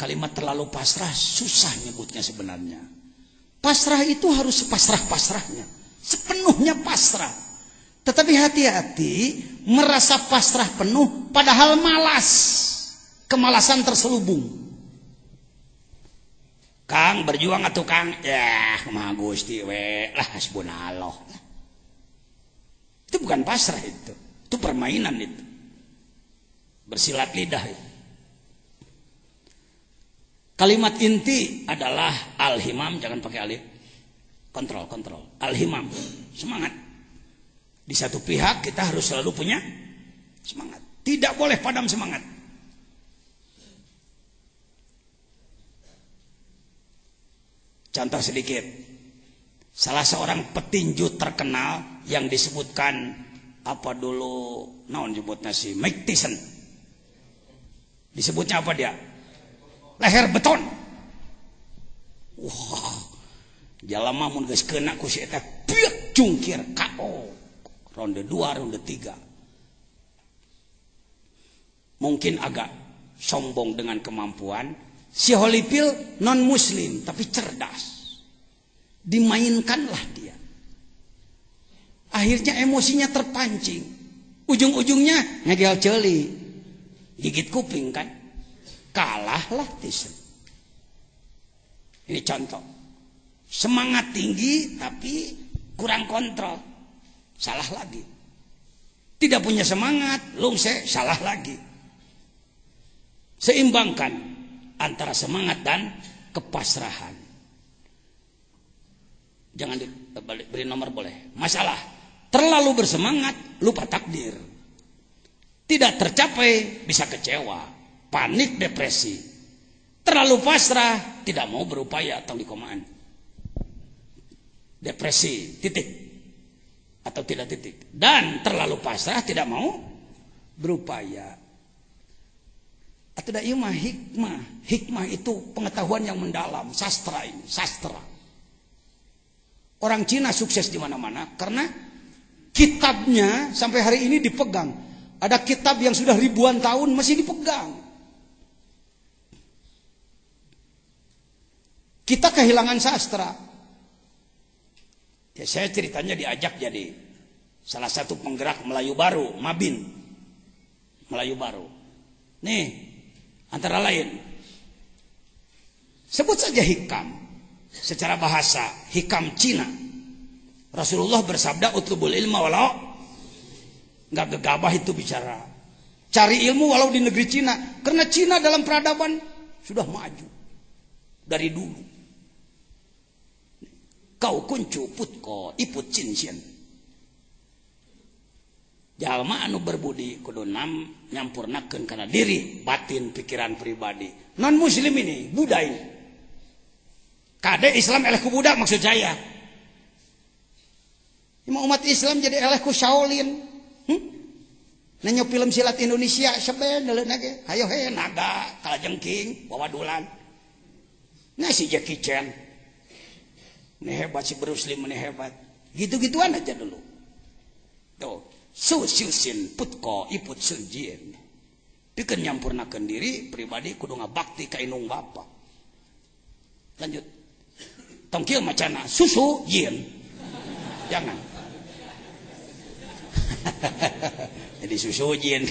Kalimat terlalu pasrah susah nyebutnya sebenarnya. Pasrah itu harus sepasrah-pasrahnya, sepenuhnya pasrah. Tetapi hati-hati merasa pasrah penuh padahal malas. Kemalasan terselubung. Kang berjuang atuh Kang. Ya, mah Gusti we lah hasbunallah. Itu bukan pasrah itu. Itu permainan itu. Bersilat lidah itu. Kalimat inti adalah al-himam, jangan pakai alif. Kontrol. Al-himam, semangat. Di satu pihak kita harus selalu punya semangat. Tidak boleh padam semangat. Contoh sedikit. Salah seorang petinju terkenal yang disebutkan apa dulu, naon disebutnya si Mike Tyson. Disebutnya apa dia? Leher beton. Wah, jalama mun geus kena ku si eta piek jungkir KO. Ronde 2, ronde 3. Mungkin agak sombong dengan kemampuan. Si Holyfield non muslim tapi cerdas. Dimainkanlah dia. Akhirnya emosinya terpancing. Ujung-ujungnya ngegel ceuli. Gigit kuping kan. Kalahlah Tyson. Ini contoh. Semangat tinggi tapi kurang kontrol. Salah lagi. Tidak punya semangat, lungse, salah lagi. Seimbangkan antara semangat dan kepasrahan. Jangan beri nomor boleh. Masalah terlalu bersemangat, lupa takdir. Tidak tercapai, bisa kecewa. Panik, depresi. Terlalu pasrah, tidak mau berupaya atau dikomaan. Depresi, titik. Atau tidak titik. Dan terlalu pasrah, tidak mau berupaya. Atau tidak mah hikmah. Hikmah itu pengetahuan yang mendalam. Sastra ini, sastra. Orang Cina sukses di mana-mana karena kitabnya sampai hari ini dipegang. Ada kitab yang sudah ribuan tahun masih dipegang. Kita kehilangan sastra. Ya, saya ceritanya diajak jadi salah satu penggerak Melayu Baru, Mabin. Melayu Baru. Nih, antara lain. Sebut saja hikam. Secara bahasa, hikam Cina. Rasulullah bersabda, utlubul ilma walau. Nggak gegabah itu bicara. Cari ilmu walau di negeri Cina. Karena Cina dalam peradaban sudah maju. Dari dulu. Kau kuncu putko iput cincian. Jalma anu berbudi kudu nyampurnakeun kana diri, batin, pikiran pribadi. Non muslim ini budai. Kade Islam eleh ku budak maksud saya. Ima umat Islam jadi eleh ku Shaolin. Nanyo film silat Indonesia seben deuleuna ge. Hayo he naga kalajengking wawadulan. Nah si Jackie Chan. Ini hebat si Bruce Lee, ini hebat. Gitu-gituan aja dulu. Tuh, susin putko iput sunjien. Pikeun nyampurnakeun diri pribadi kudu ngabakti ka indung bapa. Lanjut. Tong kieu macana susu jien. Jangan. Jadi susu jien.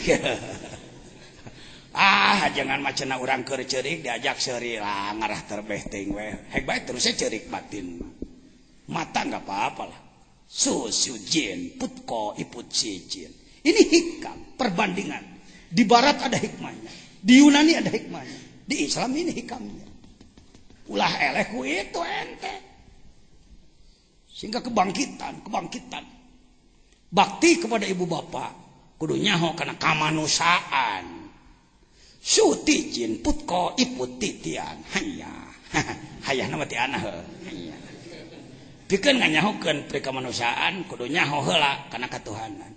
Jangan macana urang keur ceurik diajak seuri lah ngarah terbeh teuing we. Hek bae terus ceurik batin. Mata enggak apa-apa lah. Susu jin, putko iput si jin. Ini hikam, perbandingan. Di barat ada hikmahnya, di Yunani ada hikmahnya, di Islam ini hikamnya. Ulah eleh ku itu ente. Sehingga kebangkitan. Bakti kepada ibu bapak kudu nyaho kana kamanusaan. Suti jin putko iput titian. Hayah nama ti anah heuh. Pikeun nganyahokeun pri kamanusiaan kudu nyaho heula kana katuhanan.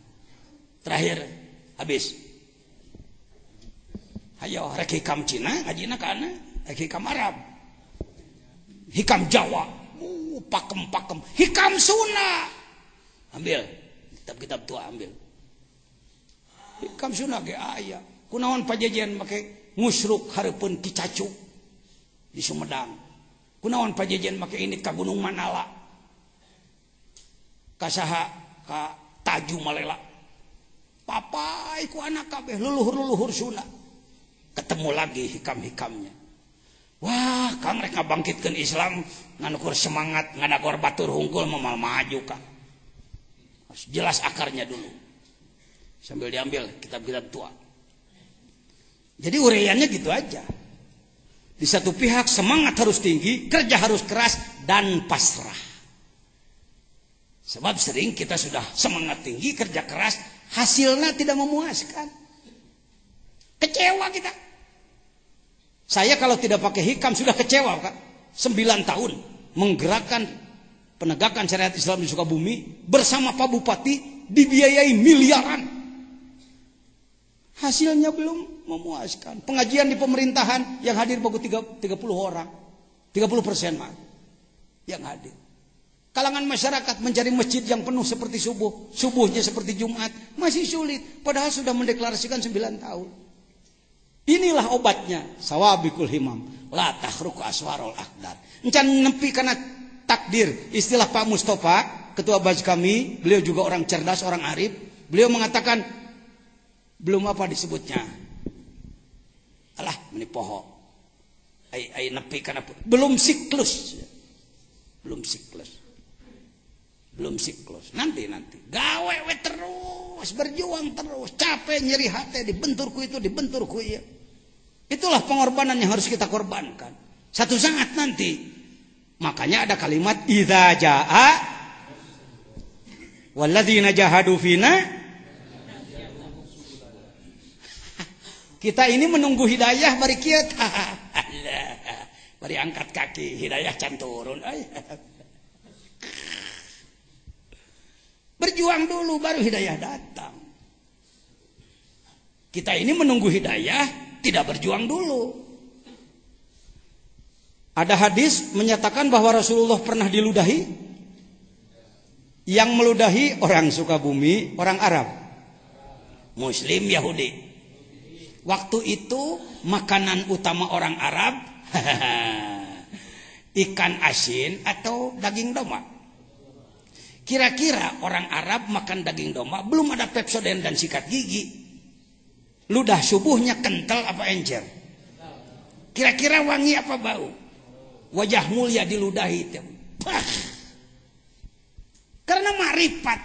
Terakhir habis. Hayo rek hikam Cina ngajina kana rek hikam Arab. Hikam Jawa. Pakem. Hikam Sunda. Ambil kitab-kitab tua ambil. Hikam Sunda ge aya. Kunaon pajajian make musruk hareupeun kicacu. di Sumedang. Kunaon pajejen make ini ka Gunung Manala. Ka saha ka Taju Malela. Papai ku anak kabeh leluhur-leluhur Sunda. Ketemu lagi hikam-hikamnya. Wah, Kang rek ngabangkitkeun Islam nganukur semangat, ngadagor batur hungkul memal maju Kang. Harus jelas akarnya dulu. Sambil diambil kitab-kitab tua. Jadi uraiannya gitu aja. Di satu pihak semangat harus tinggi, kerja harus keras dan pasrah. Sebab sering kita sudah semangat tinggi, kerja keras, hasilnya tidak memuaskan. Kecewa kita. Saya kalau tidak pakai hikam sudah kecewa, Kak. 9 tahun menggerakkan penegakan syariat Islam di Sukabumi bersama Pak Bupati dibiayai miliaran. Hasilnya belum memuaskan. Pengajian di pemerintahan yang hadir baru 30 orang. 30% mah yang hadir. Kalangan masyarakat mencari masjid yang penuh seperti subuh. Subuhnya seperti Jumat. Masih sulit. Padahal sudah mendeklarasikan 9 tahun. Inilah obatnya. Sawabikul himam. La tahruku aswarul akdar. Encan nempi karena takdir. Istilah Pak Mustafa, ketua Baj kami. Beliau juga orang cerdas, orang arif. Beliau mengatakan, belum apa disebutnya. Alah, menipoho. Ai nepi karena belum siklus. Belum siklus. Belum siklus. Nanti. Gawe we terus, berjuang terus, capek nyeri hati, dibenturku itu, dibenturku ya. Itulah pengorbanan yang harus kita korbankan. Satu saat nanti. Makanya ada kalimat idza jaa walladzina jahadu fina. Kita ini menunggu hidayah bari kieu tah. Bari angkat kaki, hidayah can turun. Berjuang dulu baru hidayah datang. Kita ini menunggu hidayah, tidak berjuang dulu. Ada hadis menyatakan bahwa Rasulullah pernah diludahi. Yang meludahi orang Sukabumi, orang Arab. Muslim, Yahudi. Waktu itu makanan utama orang Arab ikan asin atau daging domba. Kira-kira orang Arab makan daging domba, belum ada Pepsodent dan sikat gigi. Ludah subuhnya kental apa encer? Kira-kira wangi apa bau? Wajah mulia diludahi itu. Karena makrifat.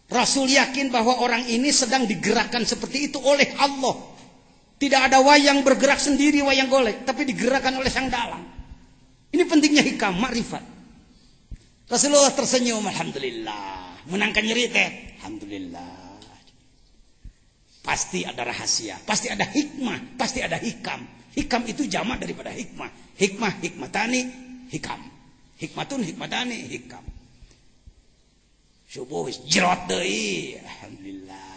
Rasul yakin bahwa orang ini sedang digerakkan seperti itu oleh Allah. Tidak ada wayang bergerak sendiri, wayang golek, tapi digerakkan oleh sang dalang. Ini pentingnya hikam, makrifat. Rasulullah tersenyum, alhamdulillah. Menangkan nyeri teh, alhamdulillah. Pasti ada rahasia, pasti ada hikmah, pasti ada hikam. Hikam itu jamak daripada hikmah. Hikmah, hikmatani, hikam. Hikmatun, hikmatani, hikam. Subuh jerot deui, alhamdulillah.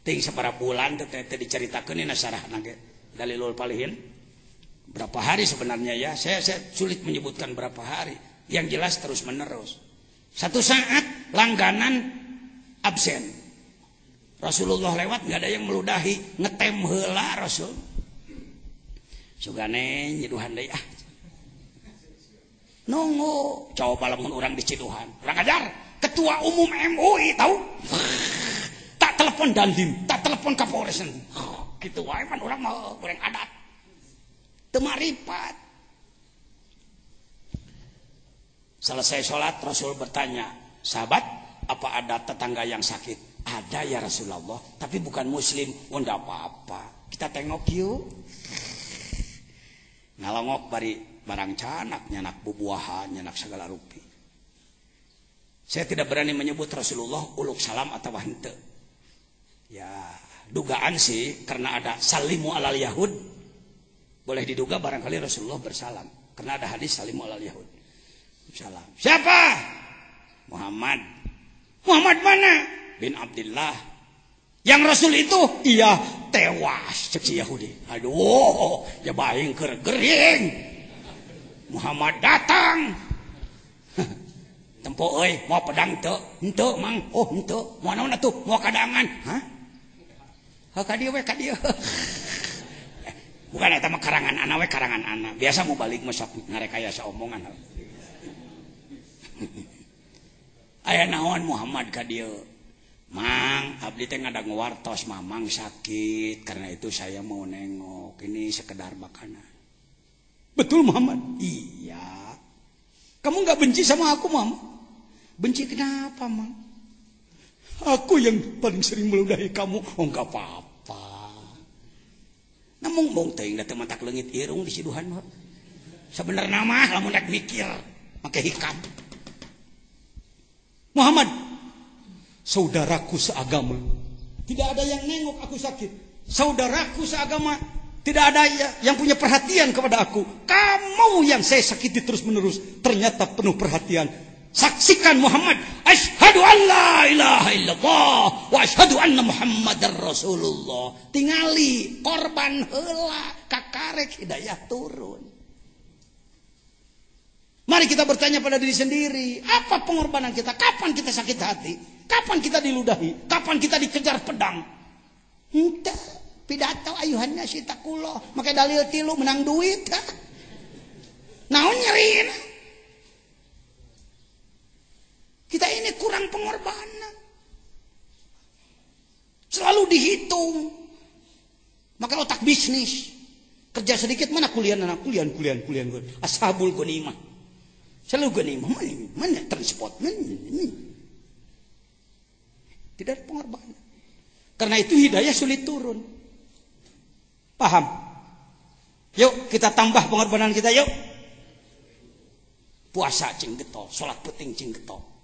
Ting sabaraha bulan teh diceritakeun dina sarahna ge Dalilul Palihin. Berapa hari sebenarnya ya? Saya sulit menyebutkan berapa hari. Yang jelas terus menerus. Satu saat langganan absen. Rasulullah lewat nggak ada yang meludahi, ngetem heula Rasul. Sugane nyiduhan deui ah. Nunggu coba lamun urang diciduhan. Urang ajar ketua umum MUI tahu? Tak telepon Dandim, tak telepon Kapolres. Gitu wae pan urang mah goreng adat. Teu marifat. Selesai sholat Rasul bertanya, sahabat, apa ada tetangga yang sakit? Ada ya Rasulullah, tapi bukan muslim. Oh enggak apa-apa, kita tengok yuk. Ngalongok bari barang canak, nyanak bubuahan, nyanak segala rupi. Saya tidak berani menyebut Rasulullah uluk salam atau henteu. Ya, dugaan sih karena ada salimu alal yahud. Boleh diduga barangkali Rasulullah bersalam. Karena ada hadis salimu alal yahud. Salam. Siapa? Muhammad. Muhammad mana? Bin Abdullah. Yang Rasul itu? Iya, tewas cek si Yahudi. Aduh, ya baing gering. Muhammad datang. Tempo euy, mau pedang teu? Henteu, Mang. Oh, henteu. Mau naon atuh? Mau kadangan. Hah? Ha ka dieu we ka dieu. Bukan eta mah karangan anak we karangan anak. Biasa mau balik mah sok ngarekayasa omongan. Aya naon Muhammad ka dieu? Mang, abdi teh ngadang wartos mamang sakit, karena itu saya mau nengok. Ini sekedar makanan. Betul Muhammad? Iya. Kamu nggak benci sama aku Muhammad? Benci kenapa Mang? Aku yang paling sering meludahi kamu. Oh nggak apa-apa. Namun mong teuing da teu matak leungit irung di siduhan mah. Sebenarnya mah lamun rek mikir make hikam. Muhammad, saudaraku seagama. Tidak ada yang nengok aku sakit. Saudaraku seagama, tidak ada yang punya perhatian kepada aku. Kamu yang saya sakiti terus-menerus, ternyata penuh perhatian. Saksikan Muhammad, asyhadu an la ilaha illallah wa asyhadu anna Muhammadar Rasulullah. Tingali korban heula kakarek hidayah turun. Mari kita bertanya pada diri sendiri, apa pengorbanan kita? Kapan kita sakit hati? Kapan kita diludahi? Kapan kita dikejar pedang? Henteu pidato ayuhanna sitakullah, make dalil tilu menang duit. Naon nyerina? Kita ini kurang pengorbanan. Selalu dihitung. Maka otak bisnis. Kerja sedikit mana kuliah. Ashabul ghanimah. Selalu ghanimah. Mana transport. Tidak ada pengorbanan. Karena itu hidayah sulit turun. Paham? Yuk kita tambah pengorbanan kita yuk. Puasa cing getol. Salat penting cing getol.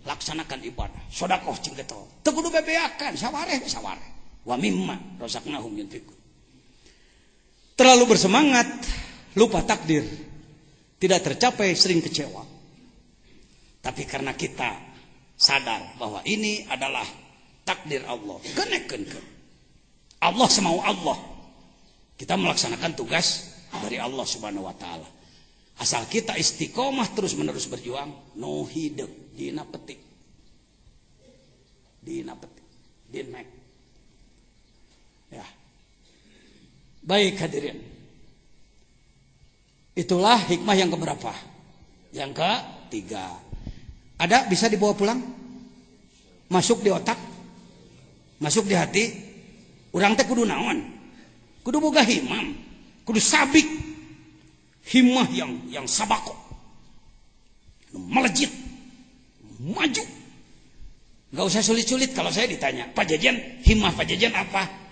Laksanakan ibadah, sedekah cing getol. Teu kudu bebeakan, sawareh. Wa mimma razaqnahum yunfiqun. Terlalu bersemangat, lupa takdir. Tidak tercapai, sering kecewa. Tapi karena kita sadar bahwa ini adalah takdir Allah, kenekeun. Allah semau Allah. Kita melaksanakan tugas dari Allah Subhanahu wa taala. Asal kita istiqomah terus-menerus berjuang, no hidup dina petik. Dinek. Ya. Baik hadirin. Itulah hikmah yang keberapa? Yang ketiga. Ada bisa dibawa pulang? Masuk di otak? Masuk di hati? Urang teh kudu naon? Kudu boga himam, kudu sabik. Himmah yang sabako, melejit, maju. Gak usah sulit-sulit kalau saya ditanya, Pak Jajan, himmah Pak Jajan apa?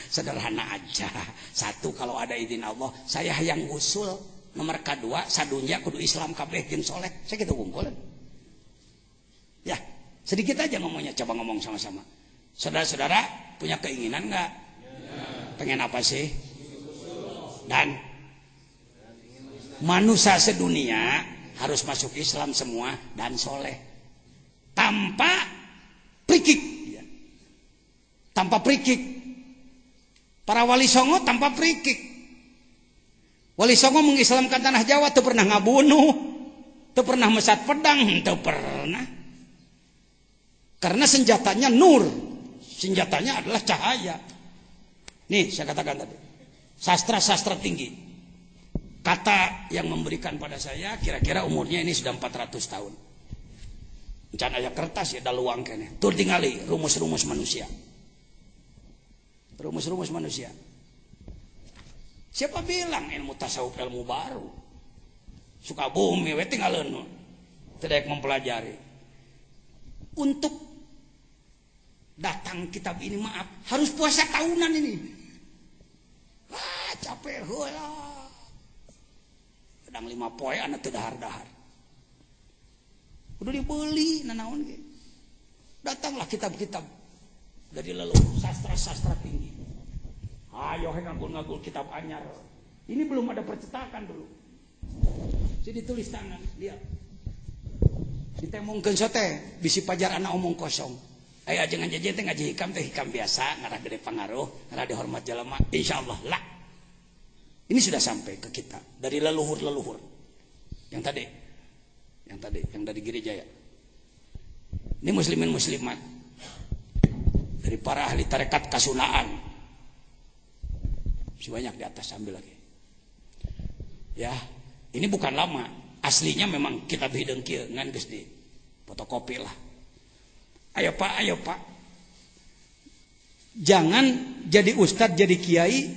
Sederhana aja. Satu, kalau ada izin Allah, saya yang usul. Nomor kedua, sadunya kudu Islam kabeh jeung soleh. Saya gitu kumpulin. Ya, sedikit aja ngomongnya, coba ngomong sama-sama. Saudara-saudara punya keinginan nggak? Pengen apa sih? Dan manusia sedunia harus masuk Islam semua dan soleh tanpa prikik, tanpa prikik. Para wali songo tanpa prikik. Wali songo mengislamkan tanah Jawa, tuh pernah ngabunuh, tuh pernah mesat pedang, tuh pernah. Karena senjatanya nur, senjatanya adalah cahaya. Nih saya katakan tadi, sastra tinggi. Kata yang memberikan pada saya kira-kira umurnya ini sudah 400 tahun. Encan aya kertas ya da luang kene. Tur tingali rumus-rumus manusia. Rumus-rumus manusia. Siapa bilang ilmu tasawuf ilmu baru? Suka bumi we tinggaleuan. Teu daek mempelajari. Untuk datang kitab ini maaf harus puasa tahunan ini. Wah, capek heula. Kadang 5 poe anak teu dahar-dahar. Kudu dibeli nanaon ge. Datanglah kitab-kitab dari leluhur sastra-sastra tinggi. Ayo ngagul-ngagul kitab anyar. Ini belum ada percetakan dulu. Jadi tulis tangan, lihat. Ditemongkeun sote bisi pajar anak omong kosong. Aya ajengan jajan teh ngaji hikam teh hikam biasa, ngarah gede pangaruh, ngarah dihormat jalema. Insyaallah lah. Ini sudah sampai ke kita dari leluhur-leluhur. Yang dari Giri Jaya. Ini muslimin muslimat. Dari para ahli tarekat kasunaan. masih banyak di atas, ambil lagi. Ya, ini bukan lama, aslinya memang kitab hideung kieu ngan geus di fotokopi lah. Ayo Pak. Jangan jadi ustadz, jadi kiai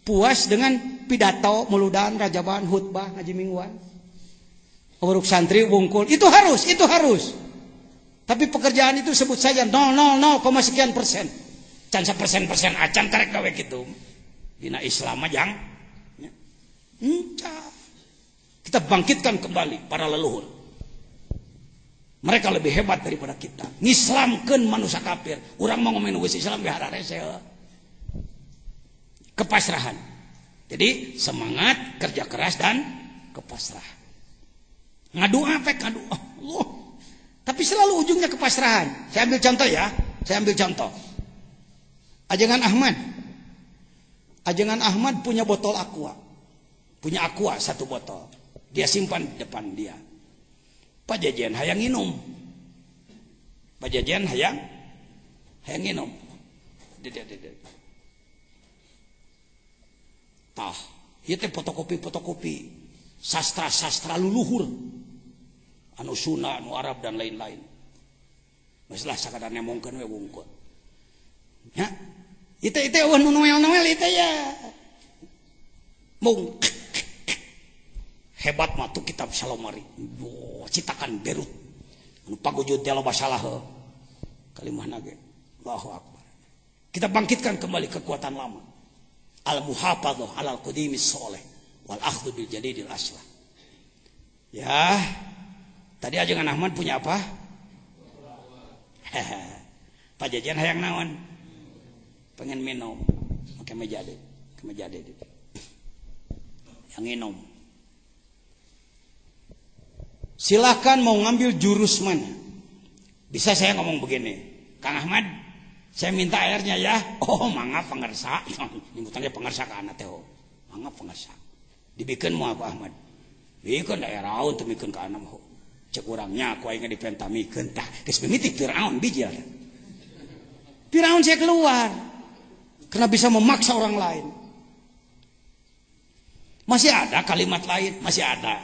puas dengan pidato, muludan, rajaban, khutbah, ngaji mingguan. Uruk santri wungkul, itu harus. Tapi pekerjaan itu sebut saja 0,0 sekian persen. Can persen acan karek gawe gitu. Dina Islam aja. Kita bangkitkan kembali para leluhur. Mereka lebih hebat daripada kita. Ngislamkeun manusia kafir. Urang mau ngomongin Islam ge hararese. Kepasrahan. Jadi semangat, kerja keras dan kepasrahan. Ngadu apa? Ngadu Allah. Tapi selalu ujungnya kepasrahan. Saya ambil contoh ya. Ajengan Ahmad punya botol aqua. Punya aqua 1 botol. Dia simpan di depan dia. Pak Jajan hayang nginum. Tah, ieu teh fotokopi sastra luluhur. Anu Sunda, anu Arab dan lain-lain. Maslah sakadar nemongkeun we wungkul. Ya. Itu nu noel itu ya. Mung hebat mah tuh kitab Salomari. Citakan Berut. Anu pagujud teh loba salah kalimahna ge. Allahu Akbar. Kita bangkitkan kembali kekuatan lama. Al-muhafadzah 'alal qadimis sholih wal akhdhu bil jadidil aslah. Ya. Tadi ajengan Ahmad punya apa? Pak Jajan hayang naon? Pengen minum. Make meja deh. Yang minum. Silahkan mau ngambil jurus mana. Bisa saya ngomong begini. Kang Ahmad, saya minta airnya ya. Oh, mangga pangersa. Nyebutnya pangersa ka anak teh. Mangga pangersa. Dibikeun moal Pak Ahmad. Bikeun daerah untuk bikeun ka anak mah. Cek orangnya aku aing dipentamikeun tah geus mimitik Firaun bijil. Firaun saya keluar karena bisa memaksa orang lain. Masih ada kalimat lain, masih ada.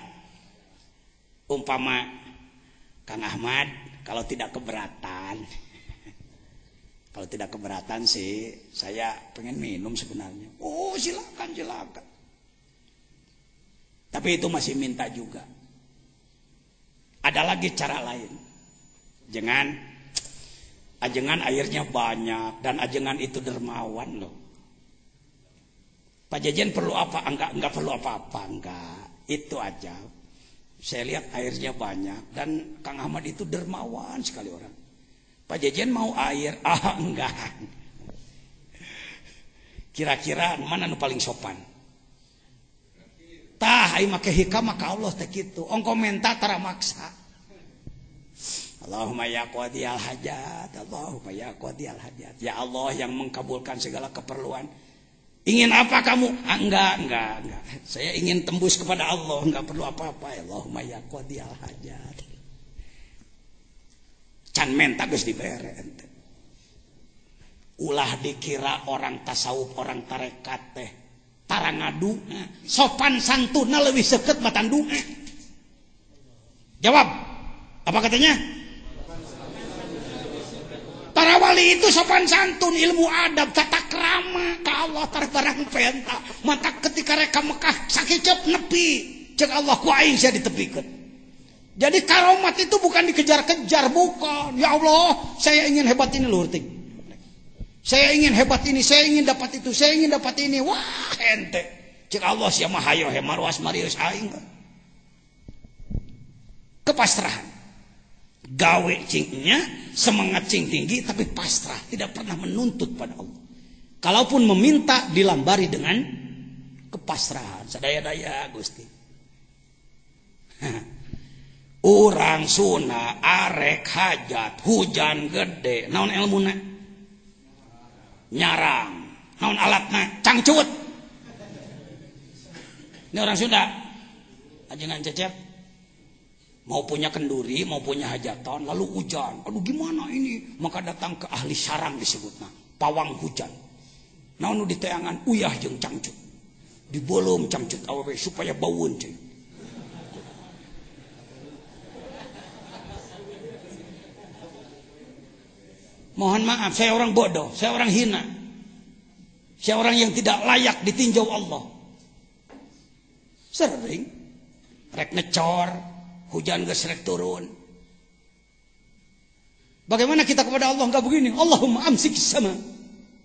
Umpama Kang Ahmad kalau tidak keberatan sih saya pengen minum sebenarnya. Oh, silakan. Tapi itu masih minta juga. Ada lagi cara lain. Ajengan airnya banyak dan ajengan itu dermawan loh. Pak Jajan perlu apa? Enggak perlu apa-apa, enggak. Itu aja. Saya lihat airnya banyak dan Kang Ahmad itu dermawan sekali orang. Pak Jajan mau air? Enggak. Kira-kira mana nu paling sopan? Tah ai make hikam maka Allah teh kitu. Ongko menta tara maksa. Allahumma ya qadiyal hajat, Allahumma ya qadiyal hajat. Ya Allah yang mengkabulkan segala keperluan. Ingin apa kamu? Enggak. Saya ingin tembus kepada Allah, enggak perlu apa-apa. Allahumma ya qadiyal hajat. Can menta geus dibere ente. Ulah dikira orang tasawuf, orang tarekat teh tara ngadu, sopan santuna leuwih seukeut matandu. Jawab. Apa katanya? Para wali itu sopan santun, ilmu adab, tata krama ka Allah tar barang penta. Mata ketika reka Mekah sakicep nepi, cek Allah ku aing sia ditepikeun. Jadi karomat itu bukan dikejar-kejar, bukan. Ya Allah, saya ingin hebat ini luhur ting. Saya ingin hebat ini, saya ingin dapat itu, saya ingin dapat ini. Wah, ente. Cek Allah sia mah hayo he marwas marius aing. Kepasrahan. Gawe cingnya, semangat cing tinggi tapi pasrah, tidak pernah menuntut pada Allah. Kalaupun meminta dilambari dengan kepasrahan, sadaya-daya Gusti. Urang Sunda arek hajat hujan gede, naon ilmuna? Nyarang. Naon alatna? Cangcut. Ini orang Sunda. Ajengan Cecep mau punya kenduri, mau punya hajatan, lalu hujan. Aduh gimana ini? Maka datang ke ahli sarang disebutnya, pawang hujan. naon nu diteangan uyah jeung cangcut. Dibolom cangcut awewe supaya baueun cuy. Mohon maaf, saya orang bodoh, saya orang hina. Saya orang yang tidak layak ditinjau Allah. Sering rek ngecor, hujan geus rek turun. Bagaimana kita kepada Allah enggak begini? Allahumma amsik sama.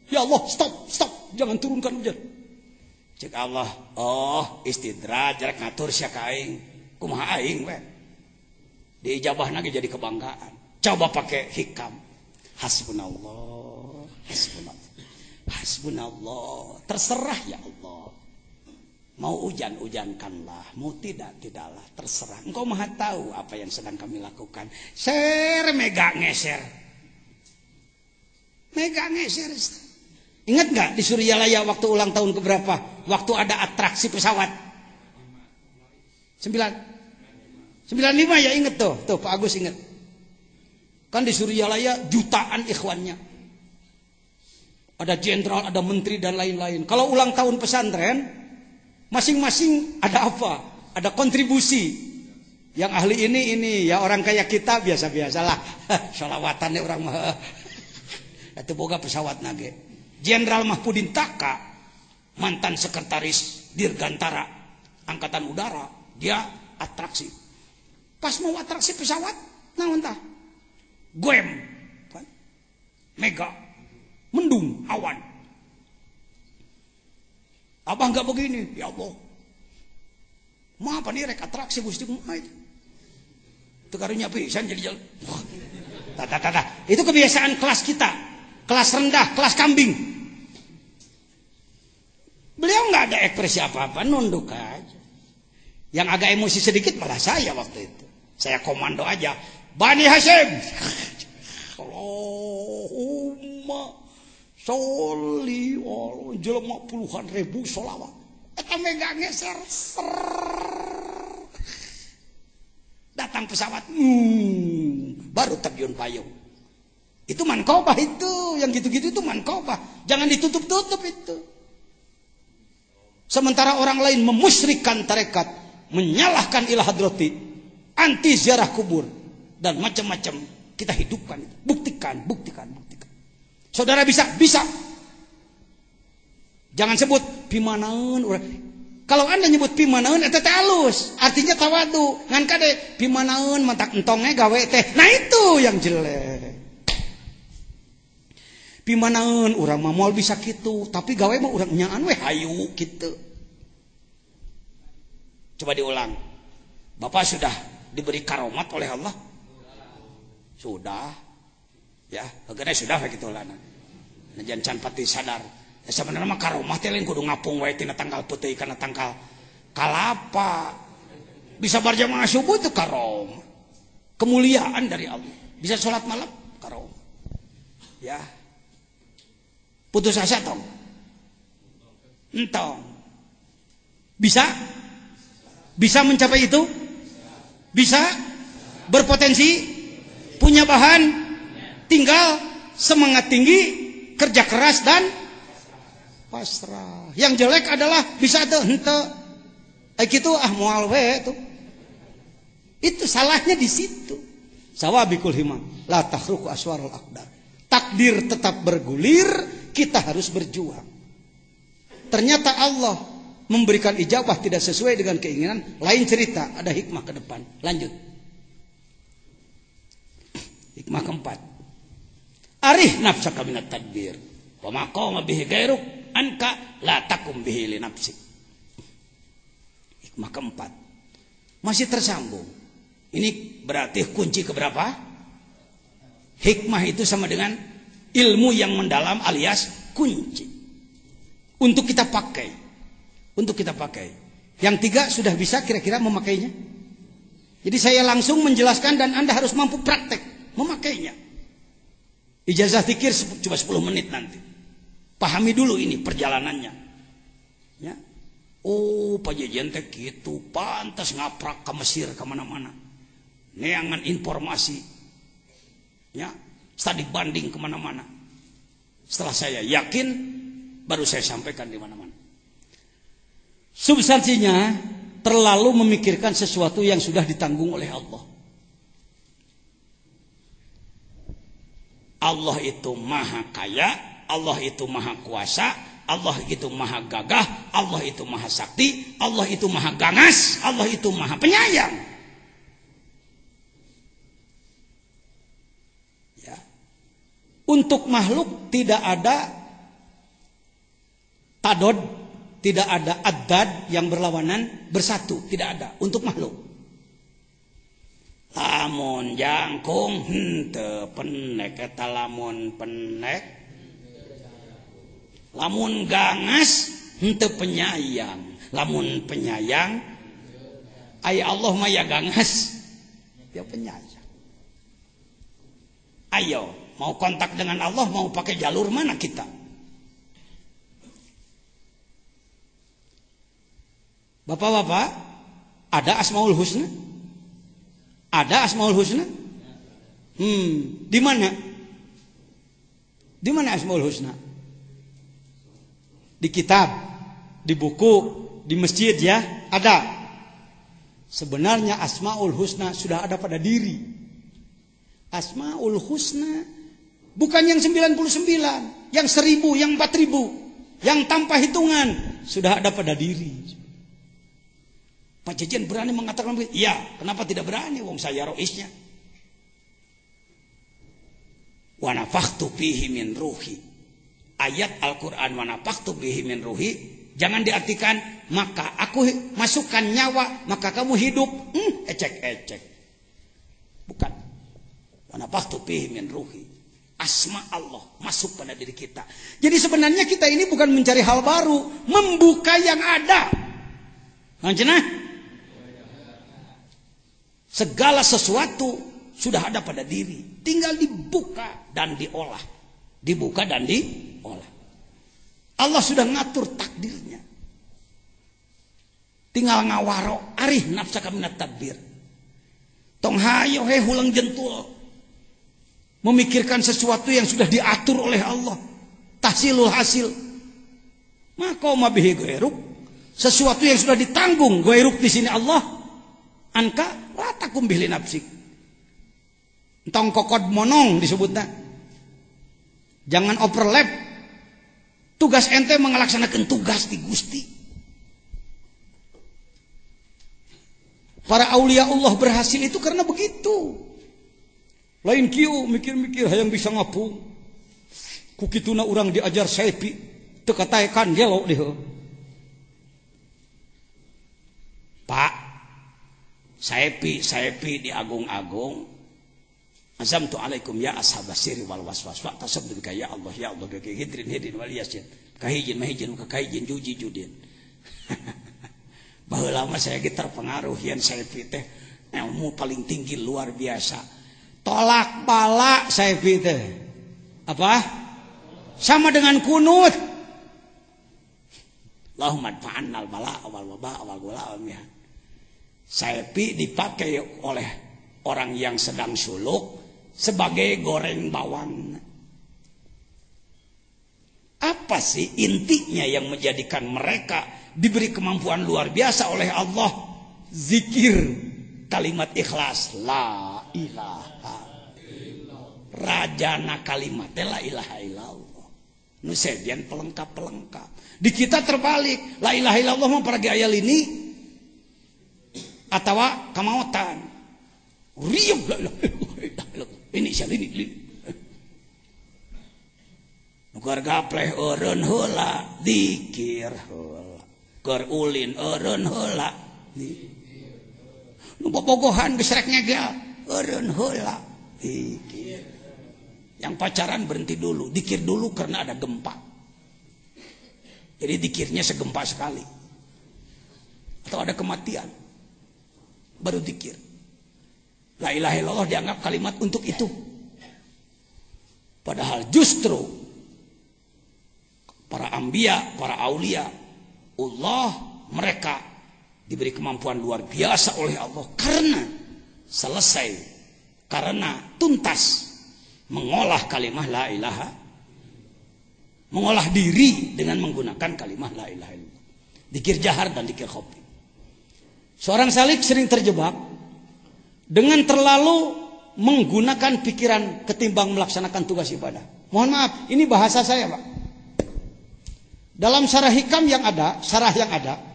Ya Allah, stop, jangan turunkan hujan. Cek Allah, oh istidraj rek ngatur sia ka aing. Kumaha aing we? Diijabahna ge jadi kebanggaan. Coba pakai hikam. Hasbunallah, hasbunallah. Terserah ya Allah. Mau hujan-hujankanlah, mau tidaklah, terserah. Engkau maha tahu apa yang sedang kami lakukan. Mega ngeser. Ingat nggak di Suryalaya waktu ulang tahun keberapa? Waktu ada atraksi pesawat. 95 ya, inget tuh Pak Agus inget. Kan di Suryalaya jutaan ikhwannya. Ada jenderal, ada menteri dan lain-lain. Kalau ulang tahun pesantren, masing-masing ada apa? Ada kontribusi. Yang ahli ini ya orang kayak kita biasa-biasalah. Sholawatan orang mah. Itu boga pesawat nage. Jenderal Mahpudin Taka, mantan sekretaris Dirgantara Angkatan Udara, dia atraksi. Pas mau atraksi pesawat, naon tah? Goem, mega, mendung, awan. Abah nggak begini, ya Allah. Maaf nih rek atraksi gusti kumait. Itu karunya pisan jadi jalan. Itu kebiasaan kelas kita, kelas rendah, kelas kambing. Beliau nggak ada ekspresi apa-apa, nunduk aja. Yang agak emosi sedikit malah saya waktu itu. Saya komando aja. Bani Hashim, Allahumma sholli ala jelema puluhan ribu sholawat. Eta mega ngeser. Datang pesawat, baru terjun payung. Itu mankobah itu, yang gitu-gitu itu mankobah. Jangan ditutup-tutup itu. Sementara orang lain memusyrikkan tarekat, menyalahkan ilah hadrati, anti ziarah kubur. Dan macam-macam kita hidupkan itu. Buktikan. Saudara bisa. Jangan sebut pimanaun. Kalau Anda nyebut pimanaun itu halus, artinya tawadu. Ngan kade pimanaun mantak entongnya gawe teh. Nah itu yang jelek. Pimanaun urang mah moal bisa kitu, tapi gawe mah urang nyaan we hayu kitu. Coba diulang. Bapak sudah diberi karomat oleh Allah? Sudah, ya, akhirnya sudah begitu lah. Najan can pati sadar. Ya, sebenarnya mah karomah teh lain kudu ngapung wae tina tanggal putih kana tanggal kalapa. Bisa berjamaah subuh itu karomah. Kemuliaan dari Allah. Bisa sholat malam karomah. Ya. Putus asa tong. Entong. Bisa mencapai itu? Bisa berpotensi? Punya bahan, tinggal semangat tinggi, kerja keras dan pasrah. Yang jelek adalah bisa tuh hente, gitu moal we tuh. Itu salahnya di situ. Sawabikul himam, la tahruku aswarul aqdar. Takdir tetap bergulir, kita harus berjuang. Ternyata Allah memberikan ijabah tidak sesuai dengan keinginan, lain cerita, ada hikmah ke depan. Lanjut. Hikmah keempat, arih nafsaka minat tadbir wa ma qama bihi gairuk anka la takum bihi li nafsik. Hikmah keempat masih tersambung. Ini berarti kunci keberapa? Hikmah itu sama dengan ilmu yang mendalam alias kunci untuk kita pakai. Yang tiga sudah bisa kira-kira memakainya. Jadi saya langsung menjelaskan dan Anda harus mampu praktek memakainya. Ijazah zikir cuma 10 menit nanti. Pahami dulu ini perjalanannya. Ya. Oh, Pak Jejen teh gitu, pantas ngaprak ke Mesir kemana-mana. Neangan informasi. Ya, studi banding kemana-mana. Setelah saya yakin Baru saya sampaikan di mana-mana. Substansinya terlalu memikirkan sesuatu yang sudah ditanggung oleh Allah. Allah itu maha kaya, Allah itu maha kuasa, Allah itu maha gagah, Allah itu maha sakti, Allah itu maha ganas, Allah itu maha penyayang. Ya. Untuk makhluk tidak ada tadod, tidak ada addad yang berlawanan bersatu, tidak ada untuk makhluk. Lamun jangkung henteu penek eta lamun penek. Lamun ganas henteu penyayang. Lamun penyayang aya Allah mah ya ganas, ya penyayang. Ayo, mau kontak dengan Allah mau pakai jalur mana kita? Bapak-bapak, ada Asmaul Husna? Ada Asmaul Husna? Di mana? Di mana Asmaul Husna? Di kitab, di buku, di masjid ya, ada. Sebenarnya Asmaul Husna sudah ada pada diri. Asmaul Husna bukan yang 99, yang 1000, yang 4000, yang tanpa hitungan, sudah ada pada diri. Pak Jejen berani mengatakan begitu? Iya, kenapa tidak berani? Wong saya roisnya. Wa nafakhtu fihi min ruhi. Ayat Al-Quran wa nafakhtu fihi min ruhi jangan diartikan maka aku masukkan nyawa maka kamu hidup. Ecek-ecek. Bukan. Wa nafakhtu fihi min ruhi. Asma Allah masuk pada diri kita. Jadi sebenarnya kita ini bukan mencari hal baru, membuka yang ada. Cenah? Segala sesuatu sudah ada pada diri, tinggal dibuka dan diolah. Dibuka dan diolah. Allah sudah ngatur takdirnya. Tinggal ngawaro arih nafsaka minat tadbir. Tong hayo he hulang jentul. Memikirkan sesuatu yang sudah diatur oleh Allah. Tahsilul hasil. Maka mabihi goeruk. Sesuatu yang sudah ditanggung goeruk di sini Allah. Anka latakum bihli nafsik. Entong kokod monong disebutnya. Jangan overlap. Tugas ente mengelaksanakan tugas di Gusti. Para aulia Allah berhasil itu karena begitu. Lain kieu mikir-mikir hayang bisa ngapung. Kukituna urang diajar sepi teu kataekan gelo deh. Pak Saepi di agung-agung. Azamtu alaikum ya ashabas sirri wal waswas. Wa tasabbu ya Allah bi hidrin wal yasin. Kahijin mahijin ka kahijin juji judin. Baheula mah saya ge terpengaruh yen Saepi teh ilmu paling tinggi luar biasa. Tolak bala Saepi teh. Apa? Sama dengan kunut. Allahumma fa'annal bala wal waba wal gula wal mihan. Saepi dipakai oleh orang yang sedang suluk sebagai goreng bawang. Apa sih intinya yang menjadikan mereka diberi kemampuan luar biasa oleh Allah? Zikir kalimat ikhlas. La ilaha illallah. Rajana kalimat la ilaha illallah. Nusedian pelengkap-pelengkap. Di kita terbalik. La ilaha illallah memperagi ayat ini. Atau kamautan riuh ini salini nuker gapleh eureun heula dikir heula keur ulin eureun heula nu bobogohan geus rek ngegel eureun heula dikir. Yang pacaran berhenti dulu, dikir dulu karena ada gempa. Jadi dikirnya segempa sekali. Atau ada kematian. Baru dikir. La ilaha illallah dianggap kalimat untuk itu. Padahal justru para anbiya, para aulia Allah, mereka diberi kemampuan luar biasa oleh Allah karena selesai, karena tuntas mengolah kalimat la ilaha, mengolah diri dengan menggunakan kalimat la ilaha illallah. Dzikir jahar dan dzikir khafi. Seorang salik sering terjebak dengan terlalu menggunakan pikiran ketimbang melaksanakan tugas ibadah. Mohon maaf, ini bahasa saya, Pak. Dalam syarah hikam yang ada,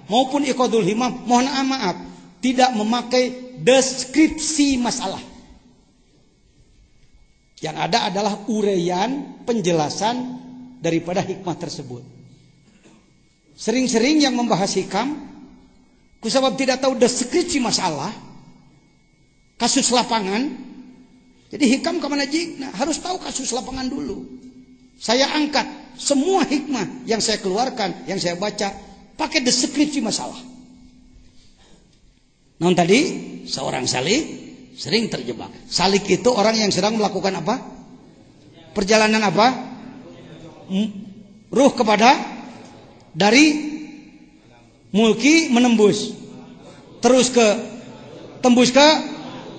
maupun Iqadul Himam, mohon maaf, tidak memakai deskripsi masalah. Yang ada adalah uraian, penjelasan daripada hikmah tersebut. Sering-sering yang membahas hikam, kusabab tidak tahu deskripsi masalah, kasus lapangan. Jadi hikam kemana jigna? Harus tahu kasus lapangan dulu. Saya angkat semua hikmah yang saya keluarkan, yang saya baca, pakai deskripsi masalah. Nah tadi, seorang salik sering terjebak. Salik itu orang yang sedang melakukan apa? Perjalanan apa? Ruh kepada dari mulki menembus. Terus ke tembus ke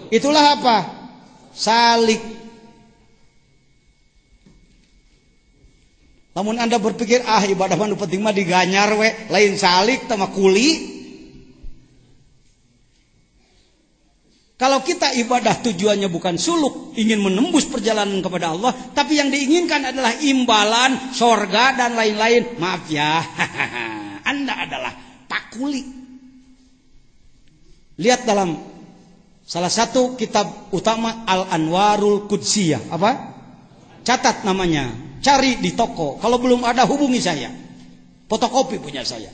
itulah apa? Salik. Namun Anda berpikir ibadah mah penting mah diganyar we, lain salik sama kuli. Kalau kita ibadah tujuannya bukan suluk, ingin menembus perjalanan kepada Allah, tapi yang diinginkan adalah imbalan, sorga dan lain-lain. Maaf ya, Anda adalah pakuli. Lihat dalam salah satu kitab utama Al-Anwarul Qudsiyah. Apa? Catat namanya. Cari di toko. Kalau belum ada hubungi saya. Fotokopi punya saya.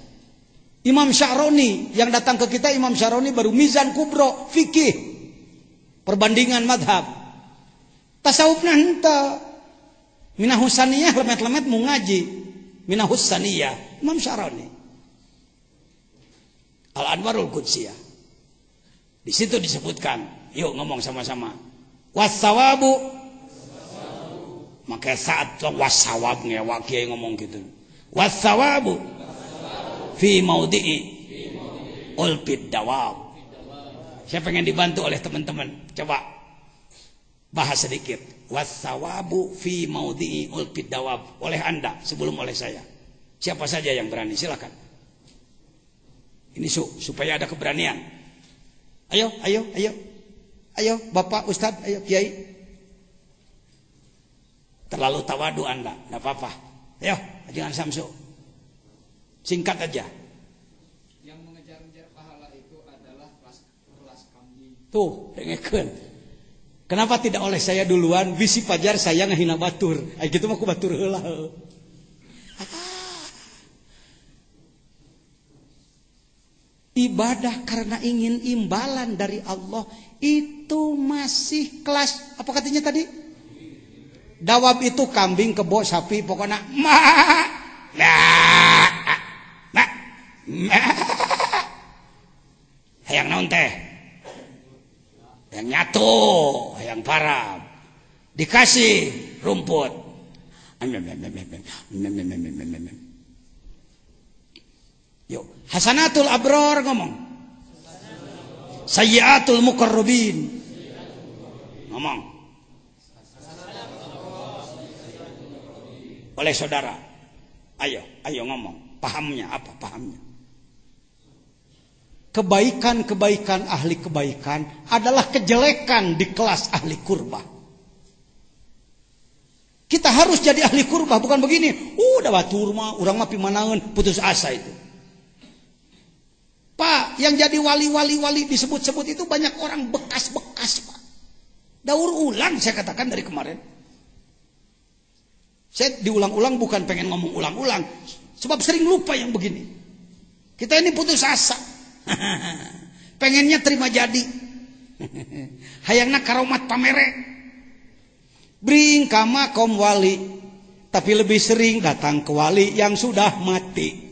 Imam Sya'roni yang datang ke kita, Imam Sya'roni baru Mizan Kubro fikih. Perbandingan madhab. Tasawufna henteu. Minahus saniyah lemet-lemet mau ngaji. Minahus saniyah. Imam Sya'roni. Al-Anwarul Qudsiyah. Di situ disebutkan, yuk ngomong sama-sama. Wassawabu, maka saat wassawab ngewak kiai ngomong gitu. Wassawabu fi maudhi'i ulfid dawab. Saya pengen dibantu oleh teman-teman. Coba bahas sedikit. Wassawabu fi maudhi'i ulfid dawab. Oleh Anda sebelum oleh saya. Siapa saja yang berani silakan. Ini supaya ada keberanian. Ayo, Bapak Ustadz, ayo Kiai. Terlalu tawadu Anda, tidak apa-apa. Ayo, jangan Samsu. Singkat aja. Yang mengejar-ngejar pahala itu adalah kelas kambing. Tuh, dengekeun. Kenapa tidak oleh saya duluan? Bisi pajar saya ngahina batur. Ay gitu mah ku batur heula. Ibadah karena ingin imbalan dari Allah itu masih kelas apa katanya tadi? Dawab itu kambing, kebo, sapi, pokoknya hayang naon teh? Hayang nyatu, hayang parab. Dikasih rumput. Yuk, hasanatul abror ngomong. Sayyiatul muqarrabin. Ngomong. Oleh saudara. Ayo ngomong. Pahamnya apa? Pahamnya. Kebaikan-kebaikan ahli kebaikan adalah kejelekan di kelas ahli kurbah. Kita harus jadi ahli kurbah, bukan begini. Udah batur mah, urang mah pimanaeun, putus asa itu. Pak, yang jadi wali-wali disebut-sebut itu banyak orang bekas-bekas, Pak. Daur ulang saya katakan dari kemarin. Saya diulang-ulang bukan pengen ngomong ulang-ulang, sebab sering lupa yang begini. Kita ini putus asa. Pengennya terima jadi. Hayangna karomat pamere. Bring kama kaum wali, tapi lebih sering datang ke wali yang sudah mati.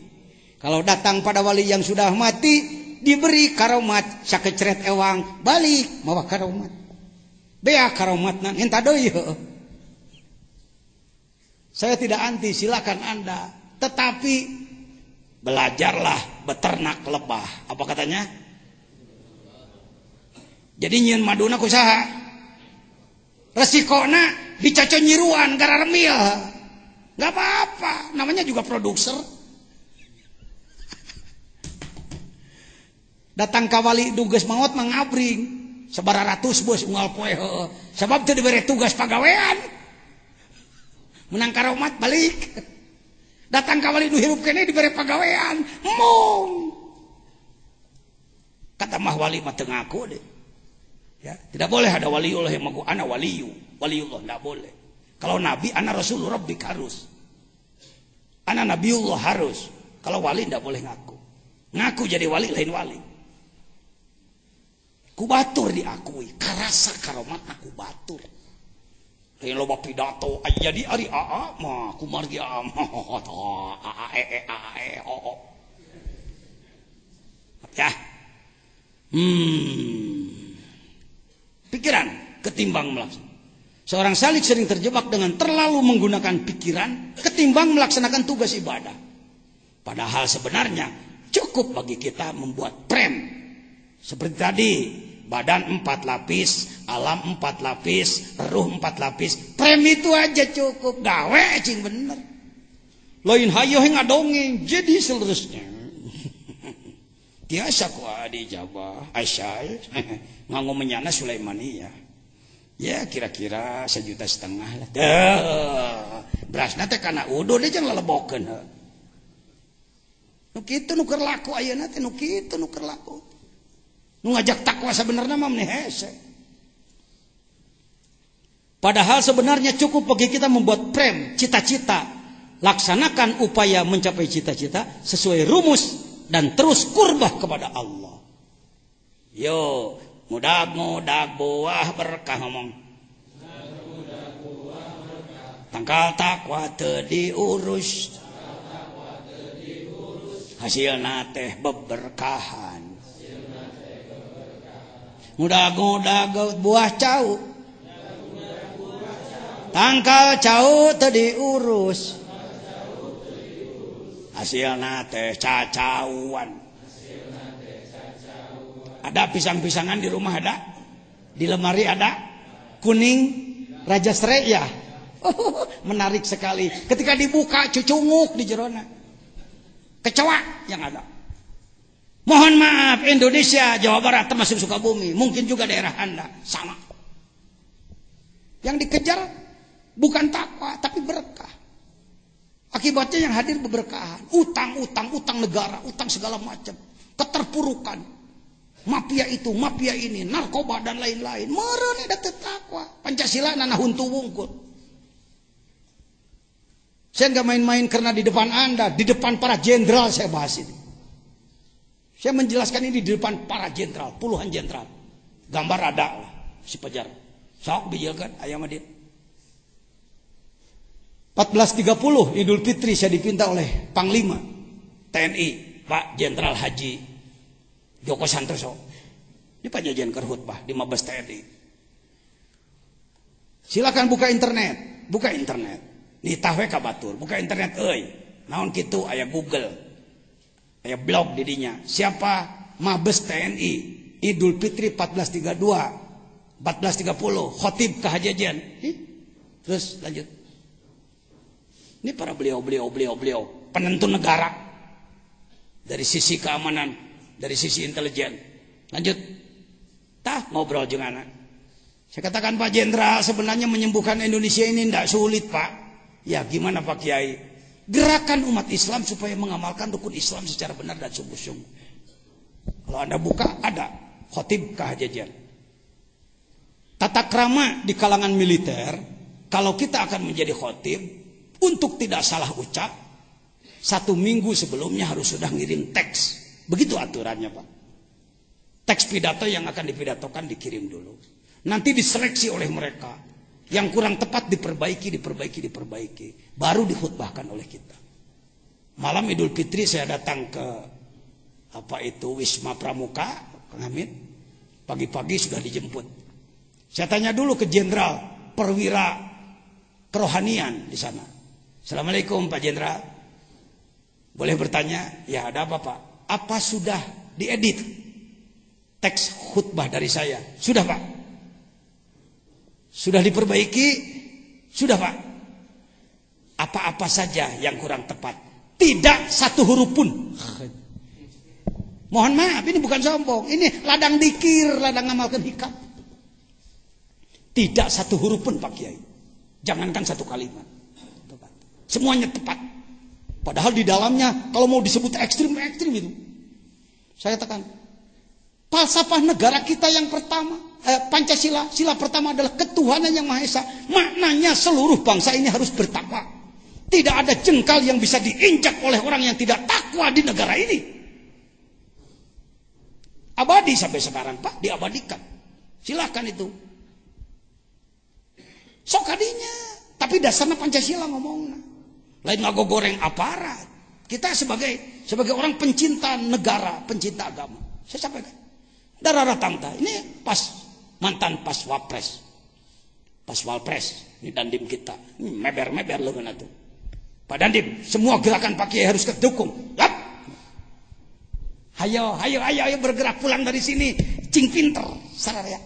Kalau datang pada wali yang sudah mati, diberi karomat, sakecret ewang, balik mawa karomat. Bea karomatna ngenta deui. Saya tidak anti, silakan Anda, tetapi belajarlah beternak lebah. Apa katanya? Jadi nyieun maduna kusaha? Resikona dicaco nyiruan gara remil. Nggak apa-apa, namanya juga produser. Datang ka wali duges maot mangabring, sabaratus bos unggal poe heueuh. Sabab teu dibere tugas pagawean. Menang karomat balik. Datang ka wali nu hirup keneh dibere pagawean, mung. Kata mah wali mah teu ngaku deh. Ya, tidak boleh ada waliullah yang mengaku ana waliullah enggak boleh. Kalau nabi ana rasul rabbik harus. Ana nabiullah harus. Kalau wali enggak boleh ngaku. Ngaku jadi wali lain wali. Ku batur diakui, karasa karomat aku batur. Kayak loba pidato aya di ari aa mah kumargi aa ya. Pikiran ketimbang melaksanakan. Seorang salik sering terjebak dengan terlalu menggunakan pikiran ketimbang melaksanakan tugas ibadah. Padahal sebenarnya cukup bagi kita membuat prem. Seperti tadi, badan 4 lapis, alam 4 lapis, ruh 4 lapis. Prem itu aja cukup. Gawe cing bener. Lain hayo ngadongeng jadi seterusnya. Tiasa ku adi Jawa Aisyah nganggo menyana Sulaimaniyah. Ya kira-kira 1,5 juta lah. Berasna teh kana udo deh jangan lelebokeun. Nu kitu nu keur laku ayeuna teh nu kitu nu keur laku. Nu ngajak takwa sebenarnya mah meni hese. Padahal sebenarnya cukup bagi kita membuat prem cita-cita, laksanakan upaya mencapai cita-cita sesuai rumus dan terus kurbah kepada Allah. Yo, mudag-mudag buah berkah ngomong. Tangkal takwa teu diurus. Hasilna teh beberkahan. Mudag-mudag buah cau. Tangkal cau teu diurus. Hasilna teh cacauan. Ada pisang-pisangan di rumah ada? Di lemari ada? Kuning Raja Sreya. Menarik sekali. Ketika dibuka cucunguk di jerona. Kecoa yang ada. Mohon maaf Indonesia, Jawa Barat termasuk Sukabumi, mungkin juga daerah Anda sama. Yang dikejar bukan takwa tapi berkah. Akibatnya yang hadir beberkahan, utang negara, utang segala macam, keterpurukan, mafia itu, mafia ini, narkoba dan lain-lain. Meureun da teu takwa. Pancasila nana huntu wungkul. Saya enggak main-main karena di depan Anda, di depan para jenderal saya bahas ini. Saya menjelaskan ini di depan para jenderal, puluhan jenderal. Gambar ada lah, si Pajar. Sok dijelaskan aya mah dia. 14.30 Idul Fitri saya dipinta oleh Panglima TNI Pak Jenderal Haji Joko Santoso. Ini Pak Jajan khutbah di Mabes TNI. Silakan buka internet, Nitah we ka batur, buka internet euy. Naon kitu aya Google. Aya blog di dinya. Siapa Mabes TNI Idul Fitri 1432 1430 khotib kehajajan. Terus lanjut. Ini para beliau penentu negara dari sisi keamanan, dari sisi intelijen. Lanjut, ngobrol jeung anak. Saya katakan Pak Jenderal, sebenarnya menyembuhkan Indonesia ini tidak sulit Pak. Ya gimana Pak Kiai? Gerakan umat Islam supaya mengamalkan rukun Islam secara benar dan sungguh-sungguh. Kalau Anda buka ada khotib kehajajan. Tata krama di kalangan militer, kalau kita akan menjadi khotib, untuk tidak salah ucap 1 minggu sebelumnya harus sudah ngirim teks. Begitu aturannya Pak. Teks pidato yang akan dipidatokan dikirim dulu. Nanti diseleksi oleh mereka. Yang kurang tepat diperbaiki. Baru dikhutbahkan oleh kita. Malam Idul Fitri saya datang ke Wisma Pramuka, Kang Hamid. Pagi-pagi sudah dijemput. Saya tanya dulu ke jenderal perwira kerohanian di sana. Assalamualaikum Pak Jenderal. Boleh bertanya? Ya ada apa Pak? Apa sudah diedit teks khutbah dari saya? Sudah Pak. Sudah diperbaiki? Sudah Pak. apa-apa saja yang kurang tepat. Tidak satu huruf pun. Mohon maaf, ini bukan sombong. Ini ladang dikir, ladang ngamalkan hikam. Tidak satu huruf pun Pak Kiai. Jangankan satu kalimat. Semuanya tepat. Padahal di dalamnya kalau mau disebut ekstrim-ekstrim itu. Saya katakan, falsafah negara kita yang pertama, Pancasila, sila pertama adalah ketuhanan yang Maha Esa. Maknanya seluruh bangsa ini harus bertakwa. Tidak ada jengkal yang bisa diinjak oleh orang yang tidak takwa di negara ini. Abadi sampai sekarang Pak, diabadikan. Silakan itu. Sokadinya, tapi dasarnya Pancasila ngomongnya. Lain ngago goreng aparat. Kita sebagai orang pencinta negara, pencinta agama. Saya sampaikan. Darah tangta. Ini mantan pas wapres. Pas walpres. Ini dandim kita. Meber lo kan itu. Pak Dandim, semua gerakan Pak Kiai harus kedukung. Yap. Ayo bergerak pulang dari sini. Cing pinter. Saraya.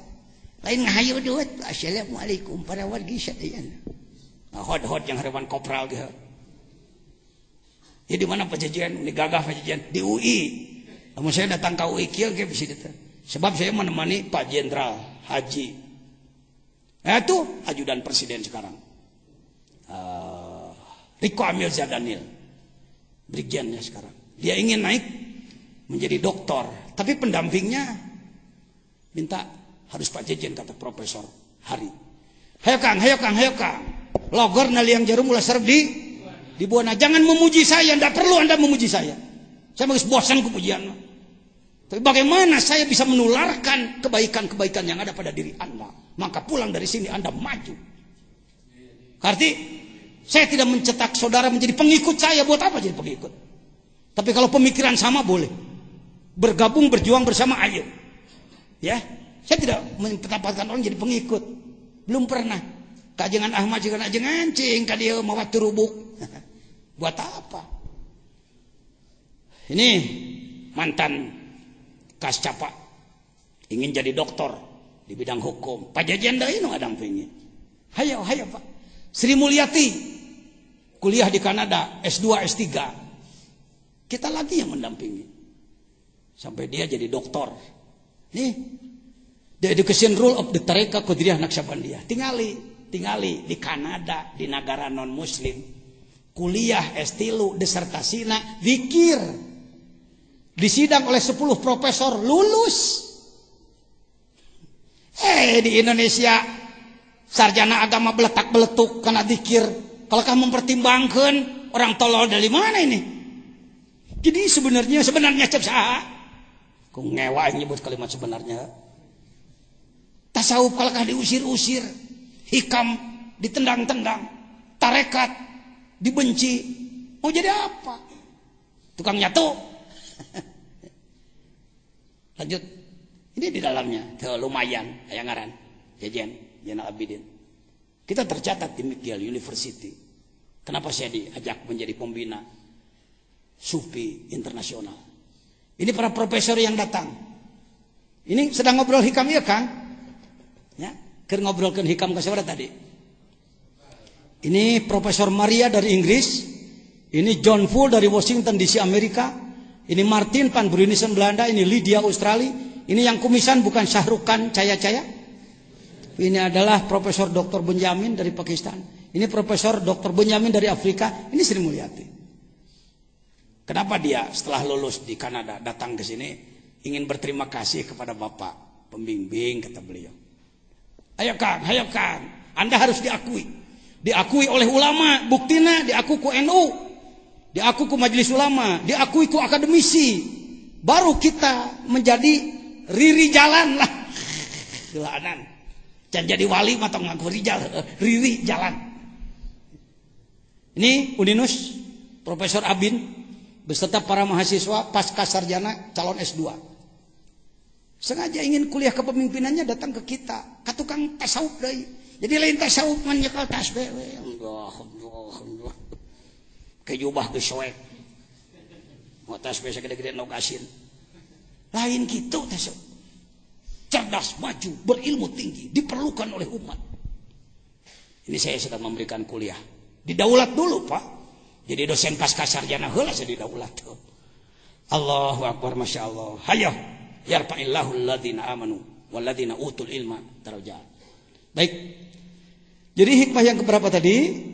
Lain ngahayo duit. Assalamualaikum para wargi syai'an. Hot yang hewan kopral dia. Ya di mana Pajajian? Ini gagah Pajajian di UI. Namun saya datang ke UI kieu ge bisa datang. Sebab saya menemani Pak Jenderal Haji. Nah itu ajudan presiden sekarang. Riko Amil Zadanil. Brigjennya sekarang. Dia ingin naik menjadi doktor, tapi pendampingnya minta harus Pak Jejen kata Profesor Hari. Hayo Kang. Logor naliang jarum mulai serb di buana. Jangan memuji saya, tidak perlu Anda memuji saya. Saya masih bosan kepujian. Tapi bagaimana saya bisa menularkan kebaikan-kebaikan yang ada pada diri Anda? Maka pulang dari sini Anda maju. Arti saya tidak mencetak saudara menjadi pengikut saya. Buat apa jadi pengikut? Tapi kalau pemikiran sama boleh. Bergabung, berjuang bersama, ayo. Ya, saya tidak menempatkan orang jadi pengikut. Belum pernah. Kajengan Ahmad juga aja ngancing, kadia mau turubuk. Buat apa? Ini mantan Kascapa ingin jadi doktor di bidang hukum. Pak Jajan deui nu ngadampingi. Hayo Pak. Sri Mulyati kuliah di Kanada S2 S3. Kita lagi yang mendampingi. Sampai dia jadi doktor. Nih, the education rule of the Tarekat Qadiriyah Naqsyabandiyah. Tingali di Kanada, di negara non muslim. Kuliah S3 disertasina zikir. Disidang oleh 10 profesor lulus. Di Indonesia sarjana agama beletak-beletuk karena zikir. Kalau kamu mempertimbangkan orang tolol dari mana ini? Jadi sebenarnya cep saha? Ku ngewa nyebut kalimat sebenarnya. Tasawuf kalau diusir-usir, hikam ditendang-tendang, tarekat dibenci, mau jadi apa? Tukang nyatu. Lanjut. Ini di dalamnya lumayan aya ngaran Jajan Zainal Abidin. Kita tercatat di McGill University. Kenapa saya diajak menjadi pembina Sufi internasional? Ini para profesor yang datang. Ini sedang ngobrol hikam ya Kang? Ya, keur ngobrolkeun hikam ka saudara tadi. Ini Profesor Maria dari Inggris. Ini John Full dari Washington DC Amerika. Ini Martin van Brunissen Belanda. Ini Lydia Australia. Ini yang kumisan bukan Syahrukan Caya-Caya. Ini adalah Profesor Dr. Benjamin dari Pakistan. Ini Profesor Dr. Benjamin dari Afrika. Ini Sri Mulyati. Kenapa dia setelah lulus di Kanada datang ke sini ingin berterima kasih kepada Bapak pembimbing, kata beliau. Ayo Kang, Anda harus diakui. Diakui oleh ulama, buktinya diakui ku NU, diakui ku Majelis Ulama, diakui ku akademisi. Baru kita menjadi riri jalan lah. Gelanan. Jangan jadi wali atau ngaku rijal, riri jalan. Ini Uninus, Profesor Abin beserta para mahasiswa pasca sarjana calon S2. Sengaja ingin kuliah kepemimpinannya datang ke kita. Ka tukang tasawuf deui. Jadi lain tasawuf man nyekel tasbih we. Allah. Kejubah geus soek. Mau tasbih sagede-gede nu asin. Lain kitu tasawuf. Cerdas, maju, berilmu tinggi, diperlukan oleh umat. Ini saya sedang memberikan kuliah Didaulat dulu, Pak. Jadi dosen pasca sarjana heula saya didaulat. Allahu akbar, masya Allah. Hayo yarfa'illahu alladziina amanu walladziina utul ilma darajat. Baik. Jadi hikmah yang keberapa tadi?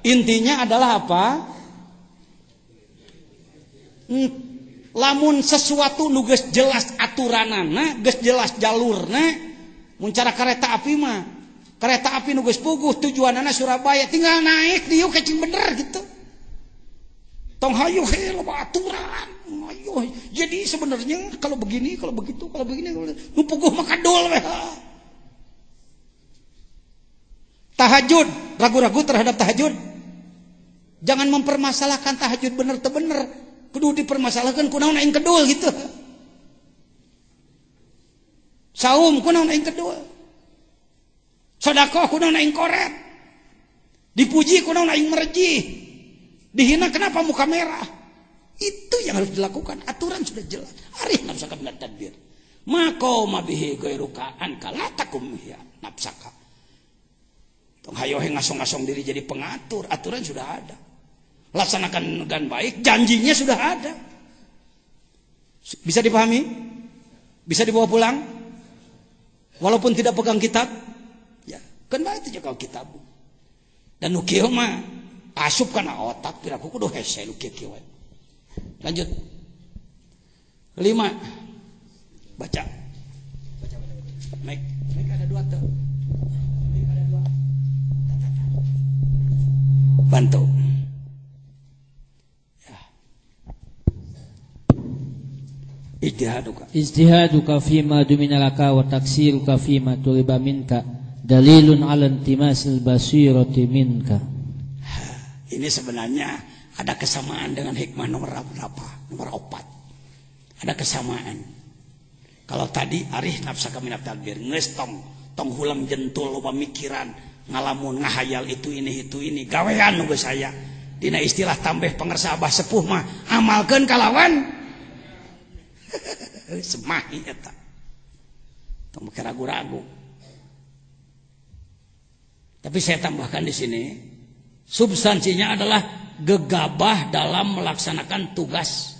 Intinya adalah apa? Lamun sesuatu nu geus jelas aturanana, geus jelas jalurna, mun cara kereta api mah, kereta api nu geus puguh tujuanana Surabaya, tinggal naik dieu kecing bener gitu. Tong hayu he loba aturan. Ayo. Jadi sebenarnya kalau begini, kalau begitu, kalau begini, nu puguh mah kadol we. Tahajud, ragu-ragu terhadap tahajud. Jangan mempermasalahkan tahajud bener teu bener. Kudu dipermasalahkan kunaon aing kedul gitu. Saum kunaon aing kedul. Sedekah kunaon aing koret. Dipuji kunaon aing merji. Dihina kenapa muka merah? Itu yang harus dilakukan. Aturan sudah jelas. Arih nafsaka minat tadbir. Maka mabihi ghairuka anka la takum ya nafsaka. Tong hayo ngasong-ngasong diri jadi pengatur. Aturan sudah ada. Laksanakan dengan baik, janjinya sudah ada. Bisa dipahami? Bisa dibawa pulang? Walaupun tidak pegang kitab? Ya, kan baik juga kitab. Dan nu kieu mah asup kana otak, piraku kudu hese nu kieu. Lanjut. 5. Baca. Baca. Mic ada 2 tuh. Mic ada 2. Bantu. Ijtihaduka fima dumina laka wa taksiruka fima tuliba minka dalilun ala intimasil basirati minka. Ini sebenarnya ada kesamaan dengan hikmah nomor berapa? Nomor 4. Ada kesamaan. Kalau tadi arih nafsaka minat tadbir, geus tong hulam jentul loba mikiran, ngalamun ngahayal itu ini gawean nu geus aya. Dina istilah tambah pangersa abah sepuh mah amalkeun kalawan semahi eta. Tong ragu-ragu. Tapi saya tambahkan di sini, substansinya adalah gegabah dalam melaksanakan tugas.